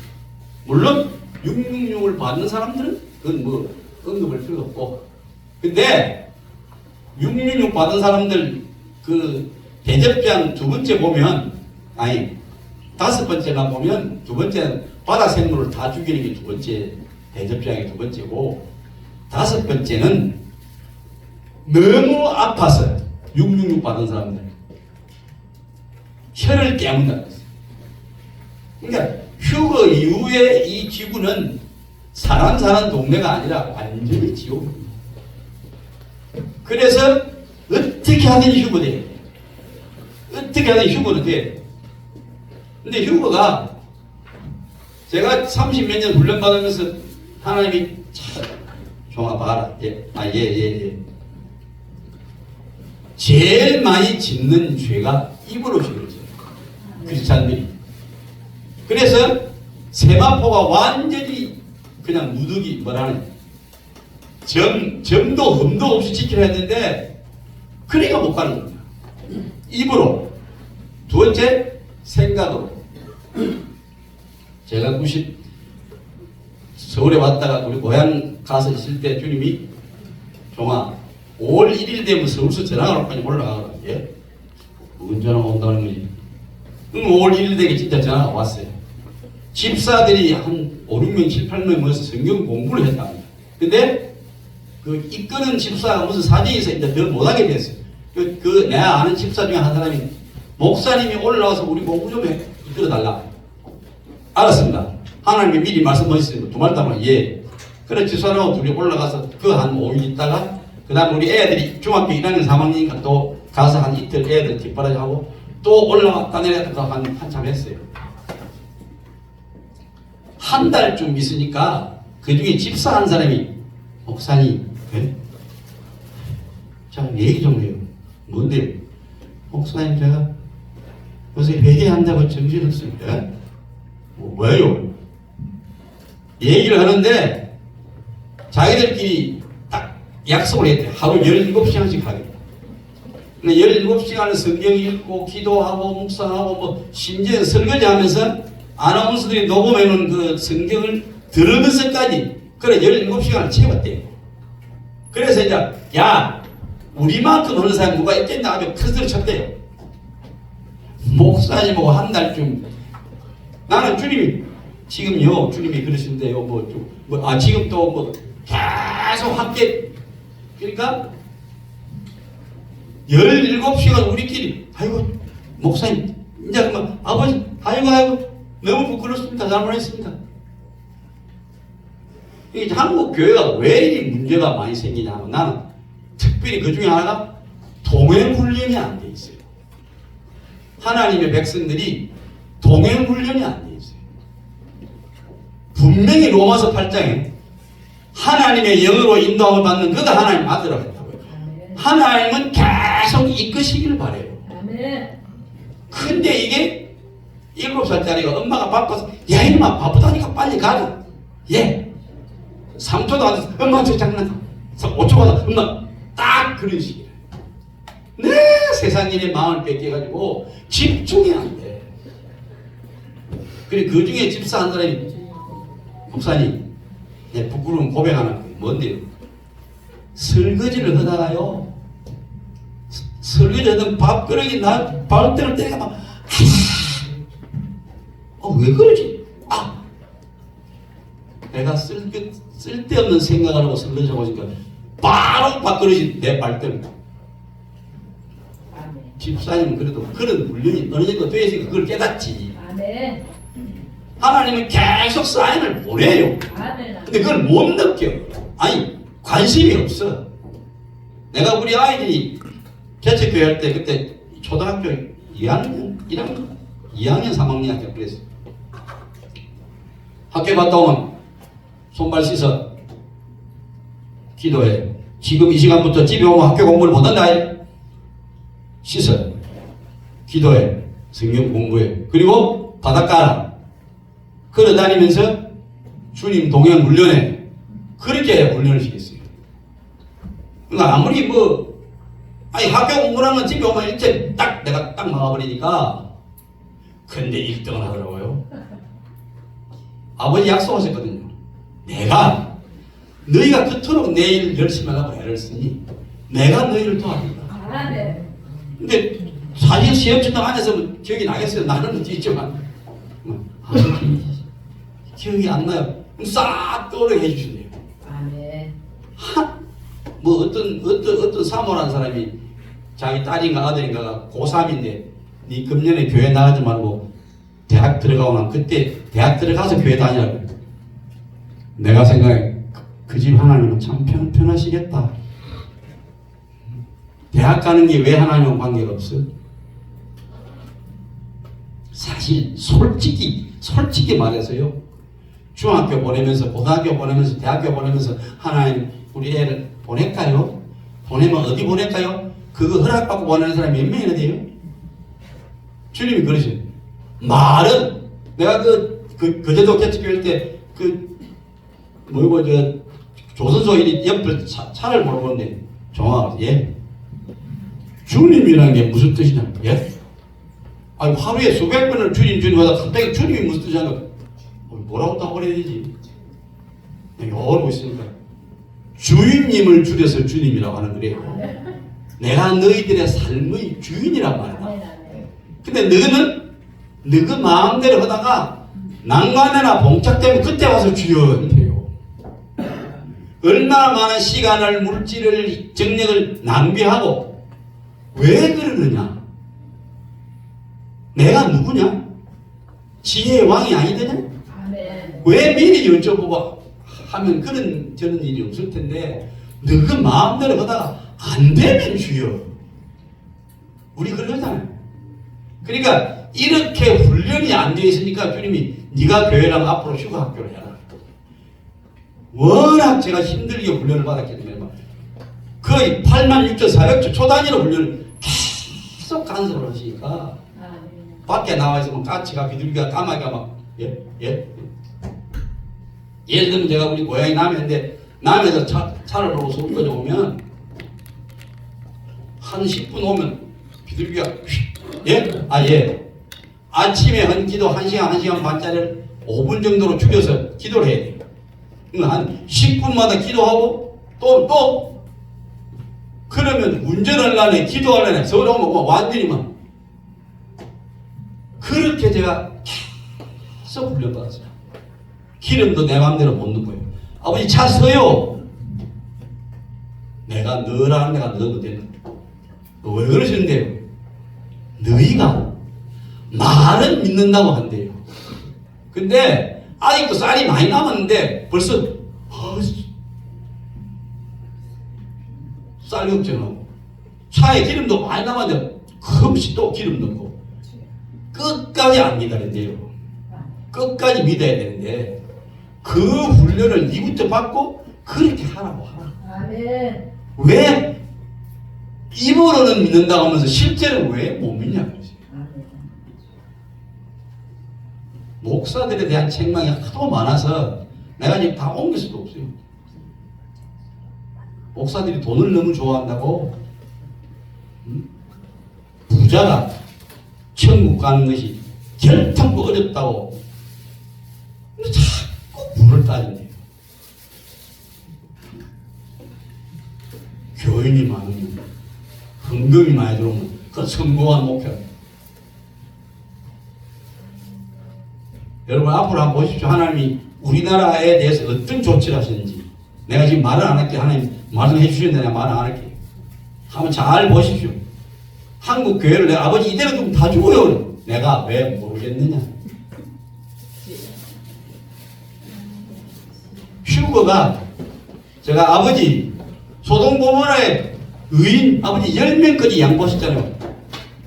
물론 666을 받는 사람들은 그건 뭐 언급할 필요도 없고, 근데 666 받은 사람들 그 대접장 2번째 보면, 아니 5번째나 보면 2번째는 바다 생물을 다 죽이는 게 2번째, 대접장이 2번째고, 5번째는 너무 아파서 666 받은 사람들 혀를 깨문다. 그러니까 휴거 이후에 이 지구는 사람 사는 동네가 아니라 완전히 지옥입니다. 그래서 어떻게 하든지 휴거돼요. 어떻게 하든지 휴거는 돼요. 근데 휴거가 제가 30몇 년 훈련받으면서 하나님이 참 종아 봐라. 예. 제일 많이 짓는 죄가 입으로 죄를 져요. 크리스찬들이. 그래서 세마포가 완전히 그냥 누더기 뭐라는 점도 흠도 없이 지키려 했는데 그러니까 못 가는 겁니다. 입으로. 2번째 생각으로. 제가 서울에 왔다가 우리 고향 가서 있을 때 주님이 종아 5월 1일 되면 서울서 전화가 빨리 올라가라. 예? 무슨 전화가 온다는 거지? 5월 1일 되게 진짜 전화가 왔어요. 집사들이 한 5, 6명, 7, 8명 모여서 성경 공부를 했답니다. 근데 그 이끄는 집사가 무슨 사정이 있어 이제 더 못하게 됐어요. 내가 아는 집사 중에 한 사람이 목사님이 올라와서 우리 공부 좀 이끌어달라. 알았습니다. 하나님이 미리 말씀하셨으니까 두 말 다만 예. 그래 집사람하고 둘이 올라가서 그 한 5일 있다가 그 다음 우리 애들이 중학교 1학년 3학년이니까 또 가서 한 이틀 애들 뒷바라지 하고 또 올라갔다 내려갔다 한참 했어요. 한 달쯤 있으니까 그 중에 집사 한 사람이 목사님, 네? 자 얘기 좀 해요. 뭔데? 목사님 제가 요새 회개한다고 정신없습니다. 왜요? 얘기를 하는데 자기들끼리 딱 약속을 했대. 하루 17시간씩 하게. 근데 17시간을 성경 읽고 기도하고 묵상하고 뭐 심지어 설거지하면서 아나운서들이 녹음해놓은 그 성경을 들으면서까지 그래 17시간을 채웠대요. 그래서 이제 야 우리만큼 하는 사람 누가 있겠나 아주 큰 소리 쳤대요. 목사님하고 한 달쯤 나는 주님이 지금요 주님이 그러신데요 지금 또 뭐 계속 함께 그러니까 17시간 우리끼리 아이고 목사님 이제 뭐 아버지 아이고 너무 부끄럽습니다. 잘못했습니다. 이게 한국 교회가 왜 이 문제가 많이 생기냐면 나는 특별히 그 중에 하나가 동행훈련이 안 돼 있어요. 하나님의 백성들이 동행훈련이 안 돼 있어요. 분명히 로마서 8장에 하나님의 영으로 인도함을 받는 그가 하나님 아들이라고 했다고요. 하나님은 계속 이끄시기를 바래요. 근데 이게 7살짜리가 엄마가 바빠서 야 이놈아 바쁘다니까 빨리 가자. 예. 3초도 안 돼서 엄마 저 장난감. 5초 가다 엄마 딱 그런 식이래. 네 세상 일에 마음을 뺏겨가지고 집중이 안 돼. 그리고 그 중에 집사 한 사람이 목사님 내 부끄러운 고백 하나 뭔데요? 설거지를 하다가요 설거지 하던 밥그릇이 나 발등을 때리가 막 왜 그러지? 내가 쓸데없는 생각을 하고 설거지 하고 있으니까 바로 밥그릇이 내 발등. 집사님은 그래도 그런 훈련이 어느 정도 되어 있으니까 그걸 깨닫지. 하나님은 계속 사인을 보내요. 근데 그걸 못 느껴. 아니 관심이 없어. 내가 우리 아이들이 개척교회 할 때 그때 초등학교 2학년 3학년 학교 그랬어. 학교 갔다 오면 손발 씻어 기도해. 지금 이 시간부터 집에 오면 학교 공부를 못한다. 씻어 기도해 성경 공부해. 그리고 바닷가라 걸어다니면서 주님 동행 훈련해. 그렇게 훈련을 시켰어요. 그러니까 아무리 아니 학교 공부라면 집에 오면 일제 내가 딱 막아버리니까. 근데 1등을 하더라고요. 아버지 약속하셨거든요. 내가 너희가 그토록 내일 열심히 하라고 애를 쓰니 내가 너희를 도와준다. 근데 사실 시험지도 안에서 기억이 나겠어요. 나는 있지만 기억이 안 나요. 싹 떠오르게 해주신대요. 어떤 사모라는 사람이 자기 딸인가 아들인가가 고3인데 니 금년에 교회 나가지 말고 대학 들어가면 그때 대학 들어가서 교회 다니라고. 내가 생각해 그 집 하나님은 참 편하시겠다. 대학 가는 게 왜 하나님과 관계가 없어? 사실 솔직히 말해서요. 중학교 보내면서 고등학교 보내면서 대학교 보내면서 하나님 우리 애를 보낼까요? 보내면 어디 보낼까요? 그거 허락받고 보내는 사람이 몇 명이나 돼요? 주님이 그러셔요. 말은 내가 그제도 개척교회 때 조선소일이 옆을 차를 보러 보는데 정아 예? 주님이라는 게 무슨 뜻이냐? 예? 아니 하루에 수백 번을 주님 하다 갑자기 주님이 무슨 뜻이냐? 뭐라고 답해야 되지? 어려고 있으니까 주인님을 줄여서 주님이라고 하는 거래요. 내가 너희들의 삶의 주인이란 말이다. 근데 너는 너그 마음대로 하다가 난관이나 봉착되면 그때 와서 주여 돼요. 얼마나 많은 시간을 물질을 정력을 낭비하고 왜 그러느냐? 내가 누구냐? 지혜의 왕이 아니더냐? 왜 미리 여쭤보고 하면 저런 일이 없을 텐데 너그 마음대로 하다가 안 되면 주여. 우리 그러잖아요. 그러니까 이렇게 훈련이 안 되어 있으니까 주님이 네가 교회라면 앞으로 휴가 학교를 해라. 워낙 제가 힘들게 훈련을 받았기 때문에 거의 86,400초 초단위로 훈련을 계속 간섭을 하시니까 밖에 나와 있으면 까치가 비둘기가 까마귀가 막 예를 들면 제가 우리 고향이 남해인데 남해에서 차를 보고 서울까지 오면 한 10분 오면 비둘기가 예? 아침에 한 기도 1시간 반짜리를 5분 정도로 줄여서 기도를 해야 돼요. 한 10분마다 기도하고 또 그러면 운전하려네 기도하려네 서울 오면 완전히 막 그렇게 제가 계속 훈련받았어요. 기름도 내 맘대로 못 넣고요. 아버지 차 서요. 내가 넣으라는 데가 넣어도 된다. 왜 그러시는데요? 너희가 말은 믿는다고 한대요. 근데 아직도 쌀이 많이 남았는데 벌써 쌀 걱정하고 차에 기름도 많이 남았는데 금시 또 기름 넣고 끝까지 안 기다린대요. 끝까지 믿어야 되는데 그 훈련을 니부터 받고 그렇게 하라고 하라. 아멘. 왜 입으로는 믿는다고 하면서 실제로 왜 못 믿냐고. 아멘. 목사들에 대한 책망이 하도 많아서 내가 지금 다 옮길 수도 없어요. 목사들이 돈을 너무 좋아한다고 부자가 천국 가는 것이 결탄코 어렵다고 자꾸 부를 따진대요. 교인이 많으면 헌금이 많이 들어오면 그 성공한 목표. 여러분 앞으로 한번 보십시오. 하나님이 우리나라에 대해서 어떤 조치를 하시는지. 내가 지금 말을 안 할게. 하나님 말씀해 주시는데 내가 말을 안 할게. 한번 잘 보십시오. 한국 교회를 내가 아버지 이대로 두면 다 죽어요. 내가 왜 모르겠느냐. 휴거가 제가 아버지 소돔고모라의 의인 아버지 10명까지 양보하셨잖아요.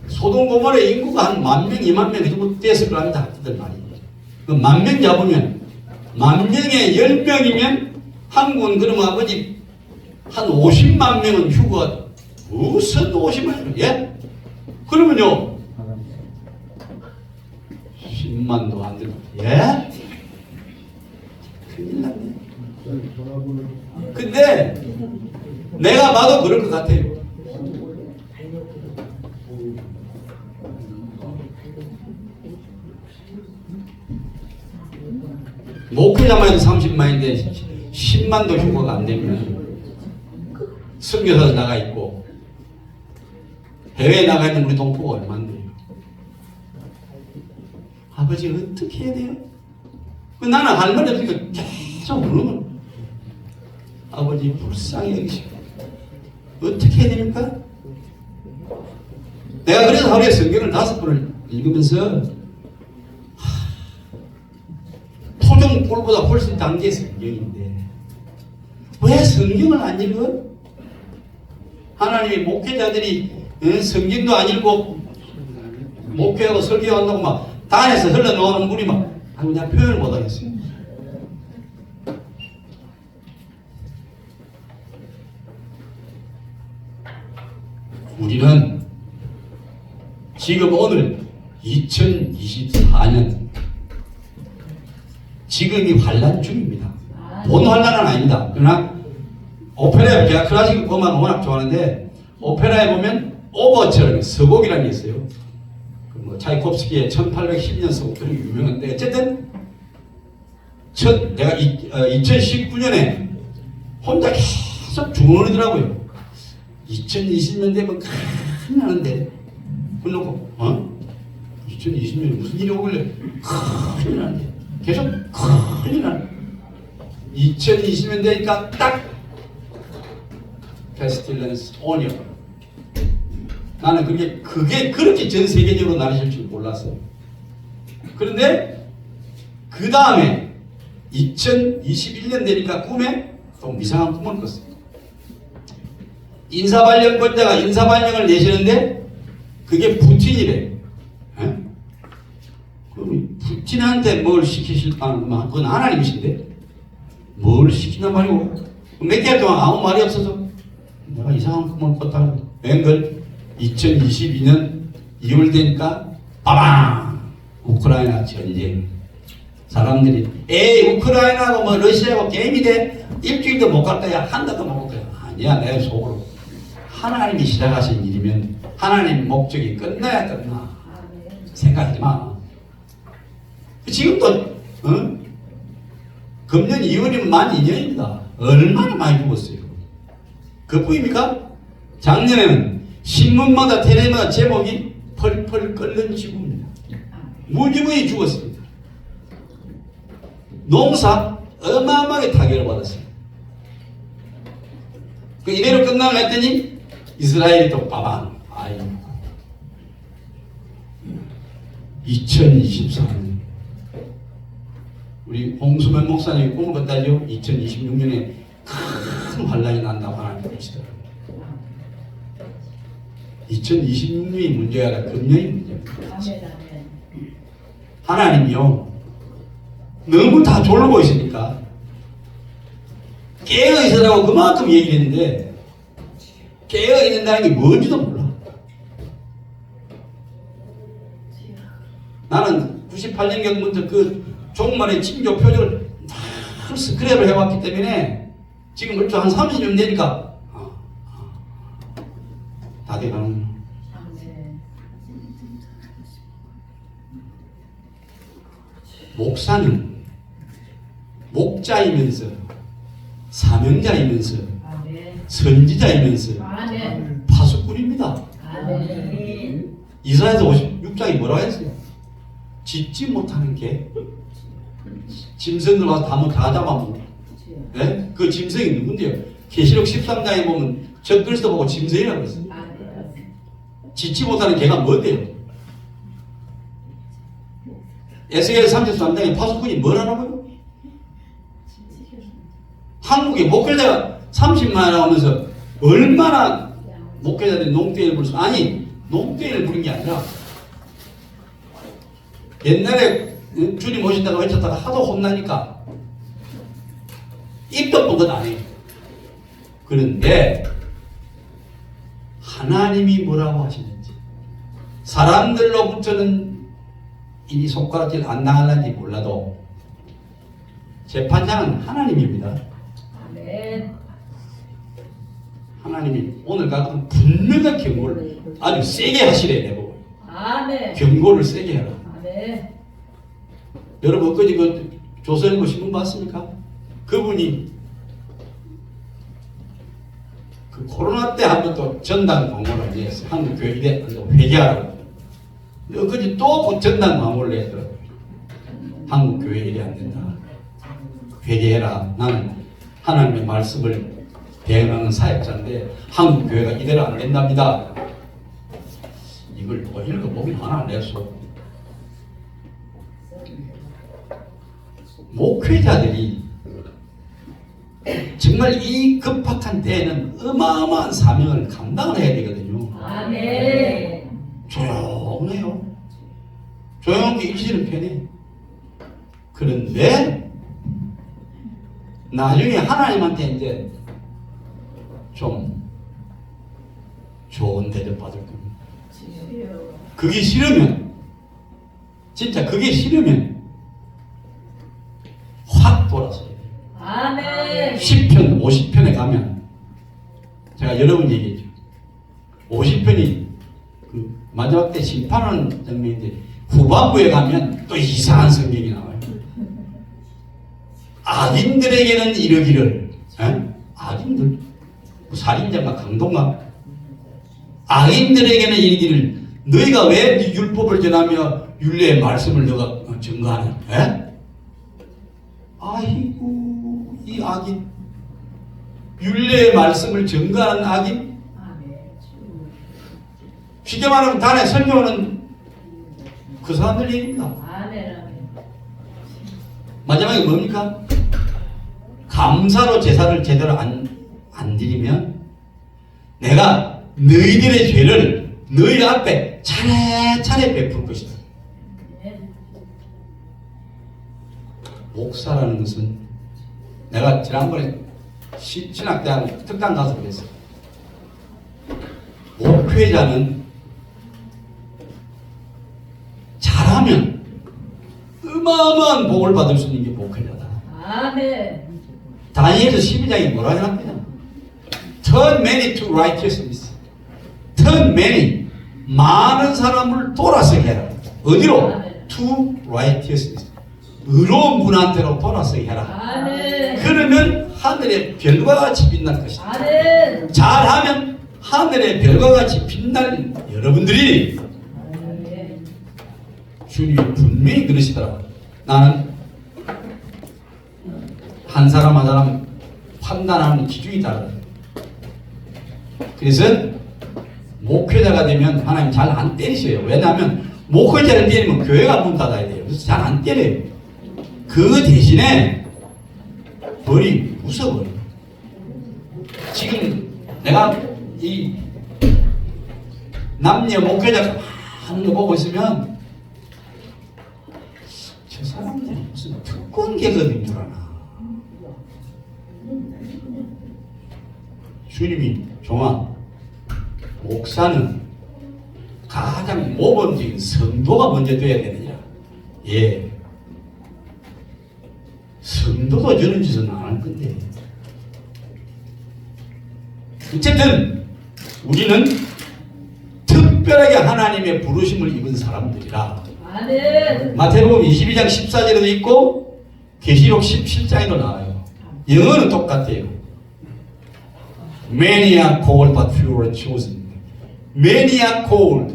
소돔고모라의 인구가 한 10,000명, 20,000명 그 정도 됐을 거랍니다. 학자들 말이. 그 10,000명 잡으면 10,000명에 10명이면 한국은 그러면 아버지 한 50만 명은 휴거가 무슨 50만 명? 예? 그러면요 10만도 안 들고 예? 큰일 났네. 근데 내가 봐도 그럴 것 같아요. 목회자만 해도 30만인데 10만도 휴거가 안 되면 선교사도 나가 있고 해외에 나가 있는 우리 동포가 얼마인데요. 아버지 어떻게 해야 돼요? 나는 할 말이 없으니까 계속 물으면 아버지 불쌍히 여기시고 어떻게 해야 됩니까? 내가 그래서 하루에 성경을 5번을 읽으면서 토종꿀보다 훨씬 단계 성경인데 왜 성경을 안 읽어? 하나님이 목회자들이 성경도 안 읽고 목회하고 설교한다고 막 단에서 흘러나오는 물이 막 그냥 표현을 못하겠어요. 우리는 지금 오늘 2024년 지금이 환란 중입니다. 본 환란은 아닙니다. 그러나 오페라에 제가 클래식 음악을 워낙 좋아하는데 오페라에 보면 오버처럼 서곡이라는 게 있어요. 뭐 차이콥스키의 1812년 서곡 그런 게 유명한데 어쨌든 내가 2019년에 혼자 계속 중얼이더라고요. 2020년 되면 큰일 나는데 그러고 2020년에 무슨 일이 오길래 큰일 나는데 계속 큰일 나는 2020년 되니까 딱 페스틸런스 오니어 나는 그게 그렇게 전 세계적으로 나눠질 줄 몰랐어요. 그런데 그 다음에 2021년 되니까 꿈에 좀 이상한 꿈을 꿨어요. 인사발령권자가 인사발령을 내시는데 그게 푸틴이래. 그럼 푸틴한테 뭘 시키실 까는 그건 하나님이신데 뭘 시키나 말이고 몇 개월 동안 아무 말이 없어서 내가 이상한 꿈을 꿨다는 웬걸 2022년 2월 되니까 빠방 우크라이나 전쟁. 사람들이 에이 우크라이나하고 뭐 러시아하고 게임이 돼 일주일도 못 갈 거야 한 달도 못 갈 거야. 아니야 내 속으로 하나님이 시작하신 일이면 하나님 목적이 끝나야 끝나. 생각하지 마. 지금도 금년 2월이면 만 2년입니다. 얼마나 많이 죽었어요. 그뿐입니까? 작년에는 신문마다 텔레마다 제목이 펄펄 끓는 지구입니다. 무지무지 죽었습니다. 농사 어마어마하게 타격을 받았어요. 그 이대로 끝나려 했더니 이스라엘이 또 빠방. 아이 2024년 우리 홍수면 목사님이 꿈을 꿨다죠. 2026년에 큰 환란이 난다고 하나님 그러시더라고요. 2026년이 문제가 아니라 금년이 문제입니다. 하나님이요 너무 다 졸고 있으니까 깨어있으라고 그만큼 얘기를 했는데 깨어있는다는 게 뭔지도 몰라. 나는 98년경부터 그 종말의 징조 표적을 다 스크랩을 해왔기 때문에 지금 벌써 한 30년 되니까 다 돼가는. 목사는 목자이면서 사명자이면서 선지자이면서 파수꾼입니다. 이사야서 56장이 뭐라고 했어요? 짖지 못하는 개. 짐승들 와서 다 잡아먹고. 네? 그 짐승이 누군데요? 계시록 13장에 보면 적그리스도 보고 짐승이라고 그랬어요. 짖지 못하는 개가 뭔데요? 에스겔 33장에 파수꾼이 뭐라고요? 한국에 목회자가 30만 나오면서 얼마나 목회자들이 농땡이를 부르서 아니 농땡이를 부른 게 아니라 옛날에 주님 오신다고 외쳤다가 하도 혼나니까 입도 뻔것 안 해요. 그런데 하나님이 뭐라고 하시는지 사람들로부터는 이 손가락질 안 당할는지 몰라도 재판장은 하나님입니다. 하나님이 오늘 같은 분명한 경고를 아주 세게 하시래 내보고. 경고를 세게 해라. 여러분 엊그제 그 조선일보 신문 봤습니까? 그분이 그 코로나 때 한 번 또 전당 광고를 했어요. 한국교회에 회개하라고. 엊그제 또 그 전당 광고를 했더라고요. 한국교회 일이 안 된다. 회개해라. 나는 하나님의 말씀을 대행하는 사역자인데 한국교회가 이대로 안 된답니다. 이걸 뭐 읽어보면 하나 안 했어. 목회자들이 정말 이 급박한 때에는 어마어마한 사명을 감당을 해야 되거든요. 조용해요. 조용한 게 일시는 편해. 그런데 나중에 하나님한테 이제 좀 좋은 대접 받을 겁니다. 그게 싫으면 진짜 그게 싫으면 확 돌아서요. 10편, 50편에 가면 제가 여러 번 얘기했죠. 50편이 그 마지막 때 심판하는 장면인데 후반부에 가면 또 이상한 성경이 나와요. 악인들에게는 이르기를 악인들? 살인자가 강도가 악인들에게는 이르기를 너희가 왜 네 율법을 전하며 율례의 말씀을 너가 증거하냐? 아이고 이 악인 율례의 말씀을 증거하는 악인 쉽게 말하면 단에 설교하는 그 사람들 얘기입니다. 마지막에 뭡니까? 감사로 제사를 제대로 안 드리면 내가 너희들의 죄를 너희 앞에 차례차례 베풀 것이다. 목사라는 것은 내가 지난번에 신학대학 특강 가서 그랬어요. 목회자는 잘하면 어마어마한 복을 받을 수 있는 게 목회자다. 다니엘서 12장에 뭐라 해놨냐? Turn many to righteousness. Turn many. 많은 사람을 돌아서게 해라. 어디로? To righteousness. 의로운 분한테로 돌아서게 해라. 그러면 하늘의 별과 같이 빛날 것이다. 잘하면 하늘의 별과 같이 빛날 여러분들이 주님이 분명히 그러시더라. 나는 한 사람 한 사람 판단하는 기준이 다르다. 그래서 목회자가 되면 하나님 잘 안 때리셔요. 왜냐하면 목회자를 때리면 교회가 문 닫아야 돼요. 그래서 잘 안 때려요. 그 대신에 벌이 무서워요. 지금 내가 이 남녀 목회자가 하는 거 보고 있으면 저 사람들이 무슨 특권 계급인 줄 아나. 주님이 종아 목사는 가장 모범적인 성도가 먼저 돼야 되느냐. 예. 성도도 저런 짓은 안 할 건데. 어쨌든 우리는 특별하게 하나님의 부르심을 입은 사람들이라. 아멘. 마태복음 22장 14절에도 있고 계시록 17장에도 나와요. 영어는 똑같아요. Many are called but few are chosen. Many are called.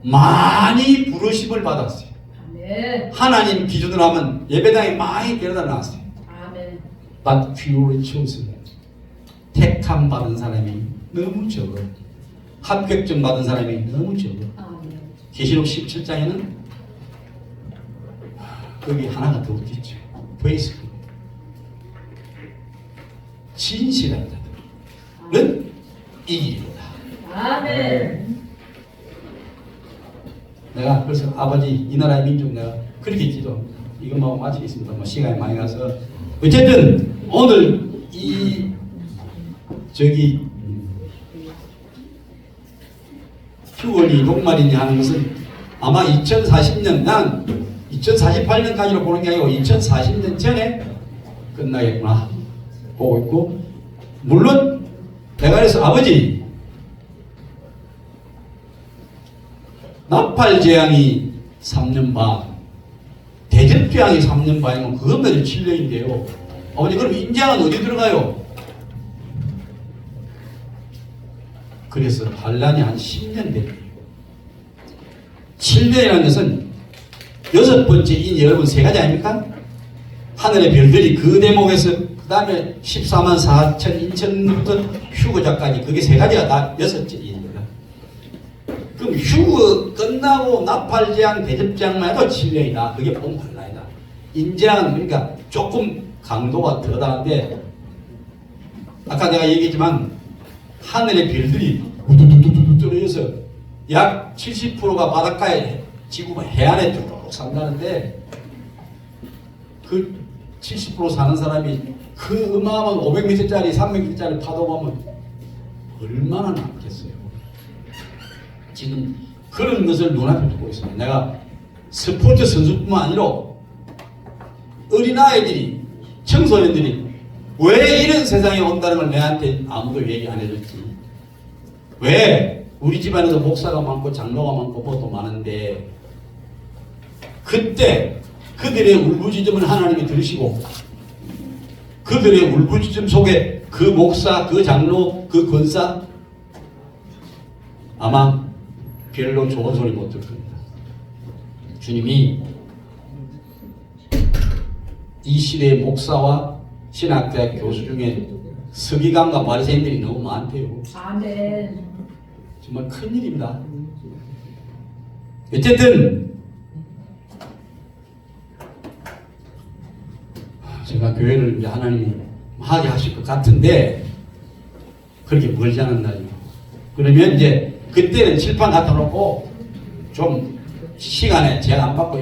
많이 부르심을 받았어요. 아멘. 하나님 기준으로 하면 예배당에 많이 데려다 놨어요. 아멘. But few are chosen. 택함 받은 사람이 너무 적어. 합격점 받은 사람이 너무 적어. 아멘. 계시록 17장에는 거기 하나가 더 있겠죠. 페이스북. 진실한 자들은 이기리로다. 아멘. 내가 그래서 아버지 이 나라의 민족 내가 그렇게 기도합니다. 이것만 마치겠습니다. 뭐 시간이 많이 가서 어쨌든 오늘 이 저기 휴원이 녹말이냐 하는 것은 아마 2040년 난 2048년까지로 보는 게 아니고 2040년 전에 끝나겠구나 보고 있고 물론 내가 그래서 아버지 나팔재앙이 3년 반 대접재앙이 3년 반이면 그것만 7년인데요. 아버지 그럼 인재앙은 어디 들어가요? 그래서 반란이 한 10년 됐어요. 7년이라는 것은 6번째 인 여러분 세 가지 아닙니까? 하늘의 별들이 그 대목에서 그 다음에 14만 4천 인천부터 휴거자까지 그게 세 가지가 다 6째 인입니다. 그럼 휴거 끝나고 나팔재앙 대접재앙만 해도 7년이다. 그게 본 반란이다. 인재앙은 그러니까 조금 강도가 더 다른데 아까 내가 얘기했지만 하늘의 별들이 우두두두두 떨어져서 약 70%가 바닷가에 지구 해안에 쭉 산다는데 그 70% 사는 사람이 그 어마어마한 500m짜리 300m짜리 파도 보면 얼마나 남겠어요. 지금 그런 것을 눈앞에 두고 있습니다. 내가 스포츠 선수뿐만 아니라 어린아이들이 청소년들이 왜 이런 세상에 온다는 걸 내한테 아무도 얘기 안 해줬지. 왜 우리 집안에도 목사가 많고 장로가 많고 뭐도 많은데 그때 그들의 울부짖음을 하나님이 들으시고 그들의 울부짖음 속에 그 목사, 그 장로, 그 권사 아마 별로 좋은 소리 못 들 겁니다. 주님이 이 시대의 목사와 신학대학 교수 중에 서기관과 바리새인들이 너무 많대요. 아멘. 정말 큰일입니다. 어쨌든 제가 교회를 이제 하나님이 하게 하실 것 같은데 그렇게 멀지 않은 날이요. 그러면 이제 그때는 칠판 갖다 놓고 좀 시간에 제가 안 받고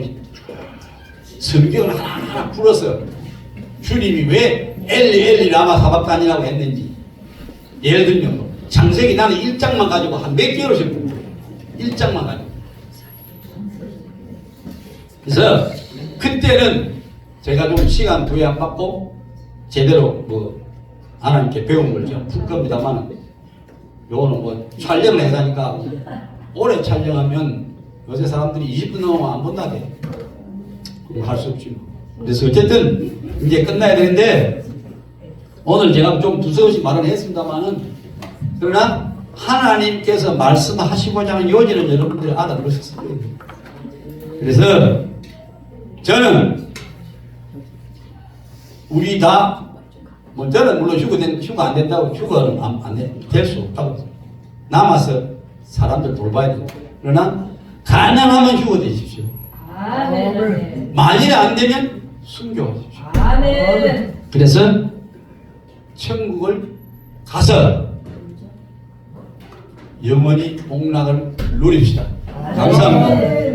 성경을 하나하나 풀어서 주님이 왜 엘리 라마 사박단이라고 했는지 예를 들면 창세기 나는 1장만 가지고 한 몇 개월씩 공부해요. 1장만 가지고. 그래서 그때는 제가 좀 시간 부여 안 받고 제대로 뭐 하나님께 배운 걸 제가 풀 겁니다만 요거는 뭐 촬영을 해가니까 오래 촬영하면 요새 사람들이 20분 넘으면 안 본다대. 할 수 없지. 그래서 어쨌든 이제 끝나야 되는데 오늘 제가 좀 두서없이 말은 했습니다만은 그러나 하나님께서 말씀하시고자 하는 요지는 여러분들이 알아들으셨을 거예요. 그래서 저는 우리 다 뭐 저는 물론 휴가 안 된다고 휴가는 될 수 없다고 남아서 사람들 돌봐야 돼요. 그러나 가능하면 휴가 되십시오. 아멘. 만일 안 되면 순교하십시오. 아멘. 그래서 천국을 가서 영원히 복락을 누립시다. 감사합니다.